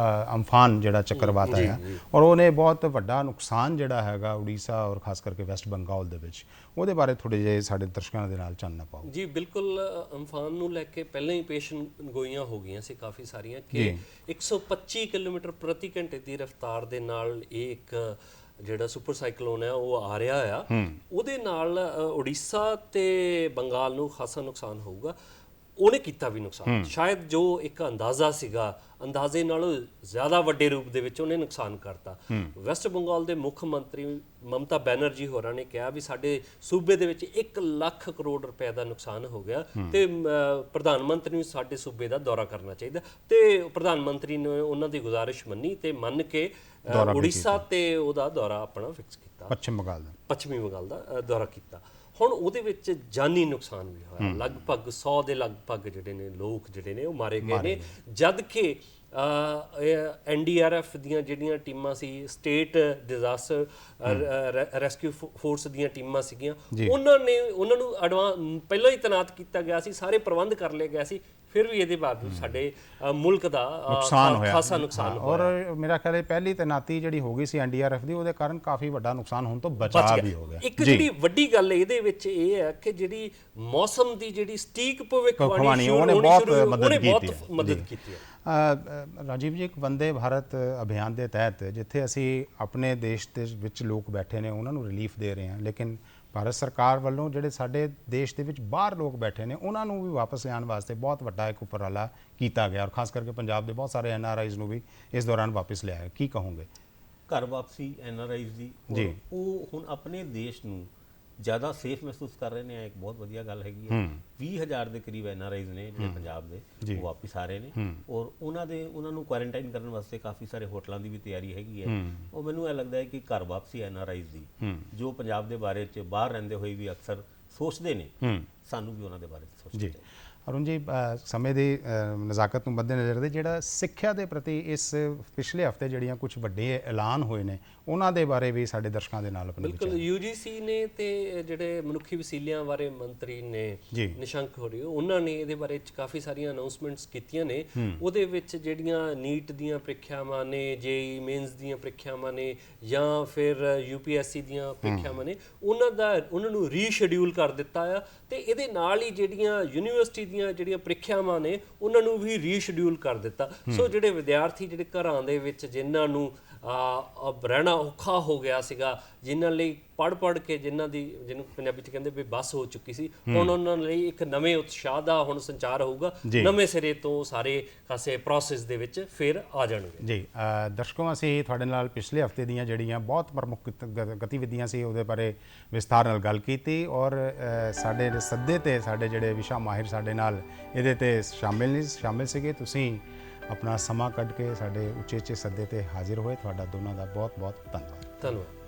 ਅਮਫਾਨ ਜਿਹੜਾ ਚੱਕਰਵਾਤ ਆਇਆ, ਔਰ ਉਹਨੇ ਬਹੁਤ ਵੱਡਾ ਨੁਕਸਾਨ ਜਿਹੜਾ ਹੈਗਾ ਉੜੀਸਾ ਔਰ ਖਾਸ ਕਰਕੇ ਵੈਸਟ ਬੰਗਾਲ ਦੇ ਵਿੱਚ, ਉਹਦੇ ਬਾਰੇ ਥੋੜੇ ਜਿਹੇ ਸਾਡੇ ਦਰਸ਼ਕਾਂ ਦੇ ਨਾਲ ਚਾਨਣਾ ਪਾਓ। ਜੀ ਬਿਲਕੁਲ, ਅਮਫਾਨ ਨੂੰ ਲੈ ਕੇ ਪਹਿਲਾਂ ਹੀ ਪੇਸ਼ਗੋਈਆਂ ਹੋ ਗਈਆਂ ਸੀ ਕਾਫੀ ਸਾਰੀਆਂ ਕਿ 125 ਕਿਲੋਮੀਟਰ ਪ੍ਰਤੀ ਘੰਟੇ ਦੀ ਰਫ਼ਤਾਰ ਦੇ ਨਾਲ ਇਹ ਇੱਕ ਜਿਹੜਾ ਸੁਪਰ ਸਾਈਕਲੋਨ ਹੈ ਉਹ ਆ ਰਿਹਾ ਆ, ਉਹਦੇ ਨਾਲ ਉੜੀਸਾ ਤੇ ਬੰਗਾਲ ਨੂੰ ਖਾਸਾ ਨੁਕਸਾਨ ਹੋਊਗਾ। ਉਹਨੇ ਕੀਤਾ ਵੀ ਨੁਕਸਾਨ, ਸ਼ਾਇਦ ਜੋ ਇੱਕ ਅੰਦਾਜ਼ਾ ਸੀਗਾ ਅੰਦਾਜ਼ੇ ਨਾਲੋਂ ਜ਼ਿਆਦਾ ਵੱਡੇ ਰੂਪ ਦੇ ਵਿੱਚ ਉਹਨੇ ਨੁਕਸਾਨ ਕਰਤਾ। ਵੈਸਟ ਬੰਗਾਲ ਦੇ ਮੁੱਖ ਮੰਤਰੀ ਮਮਤਾ ਬੈਨਰਜੀ ਹੋਰਾਂ ਨੇ ਕਿਹਾ ਵੀ ਸਾਡੇ ਸੂਬੇ ਦੇ ਵਿੱਚ 1 ਲੱਖ ਕਰੋੜ ਰੁਪਏ ਦਾ ਨੁਕਸਾਨ ਹੋ ਗਿਆ ਤੇ ਪ੍ਰਧਾਨ ਮੰਤਰੀ ਨੂੰ ਸਾਡੇ ਸੂਬੇ ਦਾ ਦੌਰਾ ਕਰਨਾ ਚਾਹੀਦਾ, ਤੇ ਪ੍ਰਧਾਨ ਮੰਤਰੀ ਨੇ ਉਹਨਾਂ ਦੀ ਗੁਜ਼ਾਰਿਸ਼ ਮੰਨ ਕੇ ਉੜੀਸਾ ਤੇ ਉਹਦਾ ਦੌਰਾ ਆਪਣਾ ਫਿਕਸ ਕੀਤਾ, ਪੱਛਮੀ ਬੰਗਾਲ ਦਾ ਦੌਰਾ ਕੀਤਾ। ਹੁਣ ਉਹਦੇ ਵਿੱਚ ਜਾਨੀ ਨੁਕਸਾਨ ਵੀ ਹੋਇਆ, ਲਗਭਗ 100 ਦੇ ਲਗਭਗ ਜਿਹੜੇ ਨੇ ਲੋਕ ਜਿਹੜੇ ਨੇ ਉਹ ਮਾਰੇ ਗਏ ਨੇ, ਜਦ ਕਿ NDRF ਦੀਆਂ ਜਿਹੜੀਆਂ ਟੀਮਾਂ ਸੀ, ਸਟੇਟ ਡਿਜ਼ਾਸਟਰ ਰੈਸਕਿਊ ਫੋਰਸ ਦੀਆਂ ਟੀਮਾਂ ਸੀਗੀਆਂ, ਉਹਨਾਂ ਨੂੰ ਪਹਿਲਾਂ ਹੀ ਤੈਨਾਤ ਕੀਤਾ ਗਿਆ ਸੀ, ਸਾਰੇ ਪ੍ਰਬੰਧ ਕਰ ਲਏ ਗਿਆ ਸੀ, ਫਿਰ ਵੀ ਇਹਦੇ ਬਾਵਜੂਦ ਸਾਡੇ ਮੁਲਕ ਦਾ ਖਾਸਾ ਨੁਕਸਾਨ ਹੋਇਆ। ਔਰ ਮੇਰਾ ਖਿਆਲ ਹੈ ਪਹਿਲੀ ਤੈਨਾਤੀ ਜਿਹੜੀ ਹੋ ਗਈ ਸੀ NDRF ਦੀ, ਉਹਦੇ ਕਾਰਨ ਕਾਫੀ ਵੱਡਾ ਨੁਕਸਾਨ ਹੋਣ ਤੋਂ ਬਚਾ ਵੀ ਹੋ ਗਿਆ। ਇੱਕ ਜਿਹੜੀ ਵੱਡੀ ਗੱਲ ਇਹਦੇ ਵਿੱਚ ਇਹ ਹੈ ਕਿ ਜਿਹੜੀ ਮੌਸਮ ਦੀ ਜਿਹੜੀ ਸਟੀਕ ਭਵਿੱਖਬਾਣੀ ਉਹਨੇ ਬਹੁਤ ਮਦਦ ਕੀਤੀ ਹੈ। ਰਾਜੀਵ ਜੀ, ਇੱਕ ਵੰਦੇ ਭਾਰਤ ਅਭਿਆਨ ਦੇ ਤਹਿਤ ਜਿੱਥੇ ਅਸੀਂ ਆਪਣੇ ਦੇਸ਼ ਦੇ ਵਿੱਚ ਲੋਕ ਬੈਠੇ ਨੇ ਉਹਨਾਂ ਨੂੰ ਰਿਲੀਫ ਦੇ ਰਹੇ ਹਾਂ, ਲੇਕਿਨ ਭਾਰਤ ਸਰਕਾਰ ਵੱਲੋਂ ਜਿਹੜੇ ਸਾਡੇ ਦੇਸ਼ ਦੇ ਵਿੱਚ ਬਾਹਰ ਲੋਕ ਬੈਠੇ ਨੇ ਉਹਨਾਂ ਨੂੰ ਵੀ ਵਾਪਸ ਲਿਆਉਣ ਵਾਸਤੇ ਬਹੁਤ ਵੱਡਾ ਇੱਕ ਉਪਰਾਲਾ ਕੀਤਾ ਗਿਆ, ਔਰ ਖਾਸ ਕਰਕੇ ਪੰਜਾਬ ਦੇ ਬਹੁਤ ਸਾਰੇ NRIs ਨੂੰ ਵੀ ਇਸ ਦੌਰਾਨ ਵਾਪਸ ਲਿਆਇਆ। ਕੀ ਕਹੋਗੇ? ਘਰ ਵਾਪਸੀ NRIs ਦੀ, ਉਹ ਹੁਣ ਆਪਣੇ ਦੇਸ਼ ਨੂੰ ਜ਼ਿਆਦਾ ਸੇਫ ਮਹਿਸੂਸ ਕਰ ਰਹੇ ਨੇ, ਇੱਕ ਬਹੁਤ ਵਧੀਆ ਗੱਲ ਹੈਗੀ ਹੈ। 20,000 ਦੇ ਕਰੀਬ NRIs ਨੇ ਜਿਹੜੇ ਪੰਜਾਬ ਦੇ, ਉਹ ਵਾਪਸ ਆ ਰਹੇ ਨੇ, ਔਰ ਉਹਨਾਂ ਨੂੰ ਕੁਆਰੰਟਾਈਨ ਕਰਨ ਵਾਸਤੇ ਕਾਫੀ ਸਾਰੇ ਹੋਟਲਾਂ ਦੀ ਵੀ ਤਿਆਰੀ ਹੈਗੀ ਹੈ। ਉਹ ਮੈਨੂੰ ਇਹ ਲੱਗਦਾ ਹੈ ਕਿ ਘਰ ਵਾਪਸੀ NRIs ਦੀ, ਜੋ ਪੰਜਾਬ ਦੇ ਬਾਰੇ 'ਚ ਬਾਹਰ ਰਹਿੰਦੇ ਹੋਏ ਵੀ ਅਕਸਰ ਸੋਚਦੇ ਨੇ, ਸਾਨੂੰ ਵੀ ਉਹਨਾਂ ਦੇ ਬਾਰੇ ਸੋਚਣਾ ਚਾਹੀਦਾ। ਅਰੁਣ ਜੀ, ਸਮੇਂ ਦੀ ਨਜ਼ਾਕਤ ਨੂੰ ਮੱਦੇ ਨਜ਼ਰ ਦੇ ਜਿਹੜਾ ਸਿੱਖਿਆ ਦੇ ਪ੍ਰਤੀ ਇਸ ਪਿਛਲੇ ਹਫ਼ਤੇ ਜਿਹੜੀਆਂ ਕੁਝ ਵੱਡੇ ਐਲਾਨ ਹੋਏ ਨੇ, ਉਹਨਾਂ ਦੇ ਬਾਰੇ ਵੀ ਸਾਡੇ ਦਰਸ਼ਕਾਂ ਦੇ ਨਾਲ ਆਪਣੇ ਬਿਲਕੁਲ UGC ਨੇ ਤੇ ਜਿਹੜੇ ਮਨੁੱਖੀ ਵਸੀਲਿਆਂ ਬਾਰੇ ਮੰਤਰੀ ਨੇ ਨਿਸ਼ੰਕ ਹੋਰੀ, ਉਹਨਾਂ ਨੇ ਇਹਦੇ ਬਾਰੇ ਕਾਫੀ ਸਾਰੀਆਂ ਅਨਾਉਂਸਮੈਂਟਸ ਕੀਤੀਆਂ ਨੇ। ਉਹਦੇ ਵਿੱਚ ਜਿਹੜੀਆਂ ਨੀਟ ਦੀਆਂ ਪ੍ਰੀਖਿਆਵਾਂ ਨੇ, JEE ਮੇਨਸ ਦੀਆਂ ਪ੍ਰੀਖਿਆਵਾਂ ਨੇ, ਜਾਂ ਫਿਰ UPSC ਦੀਆਂ ਪ੍ਰੀਖਿਆਵਾਂ ਨੇ, ਉਹਨਾਂ ਨੂੰ ਰੀਸ਼ੈਡਿਊਲ ਕਰ ਦਿੱਤਾ ਆ, ਤੇ ਇਹਦੇ ਨਾਲ ਹੀ ਜਿਹੜੀਆਂ ਯੂਨੀਵਰਸਿਟੀ ਦੀਆਂ ਜਿਹੜੀਆਂ ਪ੍ਰੀਖਿਆਵਾਂ ਨੇ ਉਹਨਾਂ ਨੂੰ ਵੀ ਰੀਸ਼ੈਡਿਊਲ ਕਰ ਦਿੱਤਾ। ਸੋ ਜਿਹੜੇ ਵਿਦਿਆਰਥੀ ਜਿਹੜੇ ਘਰਾਂ ਦੇ ਵਿੱਚ ਜਿਨ੍ਹਾਂ ਨੂੰ ਰਹਿਣਾ ਔਖਾ ਹੋ ਗਿਆ ਸੀਗਾ, ਜਿਨ੍ਹਾਂ ਲਈ ਪੜ੍ਹ ਕੇ ਜਿਹਨੂੰ ਪੰਜਾਬੀ 'ਚ ਕਹਿੰਦੇ ਵੀ ਬੱਸ ਹੋ ਚੁੱਕੀ ਸੀ, ਹੁਣ ਉਹਨਾਂ ਲਈ ਇੱਕ ਨਵੇਂ ਉਤਸ਼ਾਹ ਦਾ ਹੁਣ ਸੰਚਾਰ ਹੋਊਗਾ, ਨਵੇਂ ਸਿਰੇ ਤੋਂ ਸਾਰੇ ਖਾਸੇ ਪ੍ਰੋਸੈਸ ਦੇ ਵਿੱਚ ਫਿਰ ਆ ਜਾਣਗੇ। ਜੀ ਦਰਸ਼ਕੋ, ਅਸੀਂ ਤੁਹਾਡੇ ਨਾਲ ਪਿਛਲੇ ਹਫ਼ਤੇ ਦੀਆਂ ਜਿਹੜੀਆਂ ਬਹੁਤ ਪ੍ਰਮੁੱਖ ਗਤੀਵਿਧੀਆਂ ਸੀ ਉਹਦੇ ਬਾਰੇ ਵਿਸਥਾਰ ਨਾਲ ਗੱਲ ਕੀਤੀ, ਔਰ ਸਾਡੇ ਸੱਦੇ ਤੇ ਸਾਡੇ ਜਿਹੜੇ ਵਿਸ਼ਾ ਮਾਹਿਰ ਸਾਡੇ ਨਾਲ ਇਹਦੇ ਤੇ ਸ਼ਾਮਿਲ ਸੀਗੇ। ਤੁਸੀਂ ਆਪਣਾ ਸਮਾਂ ਕੱਢ ਕੇ ਸਾਡੇ ਉਚੇਚੇ ਸੱਦੇ ਤੇ ਹਾਜ਼ਰ ਹੋਏ, ਤੁਹਾਡਾ ਦੋਨਾਂ ਦਾ ਬਹੁਤ ਬਹੁਤ ਧੰਨਵਾਦ।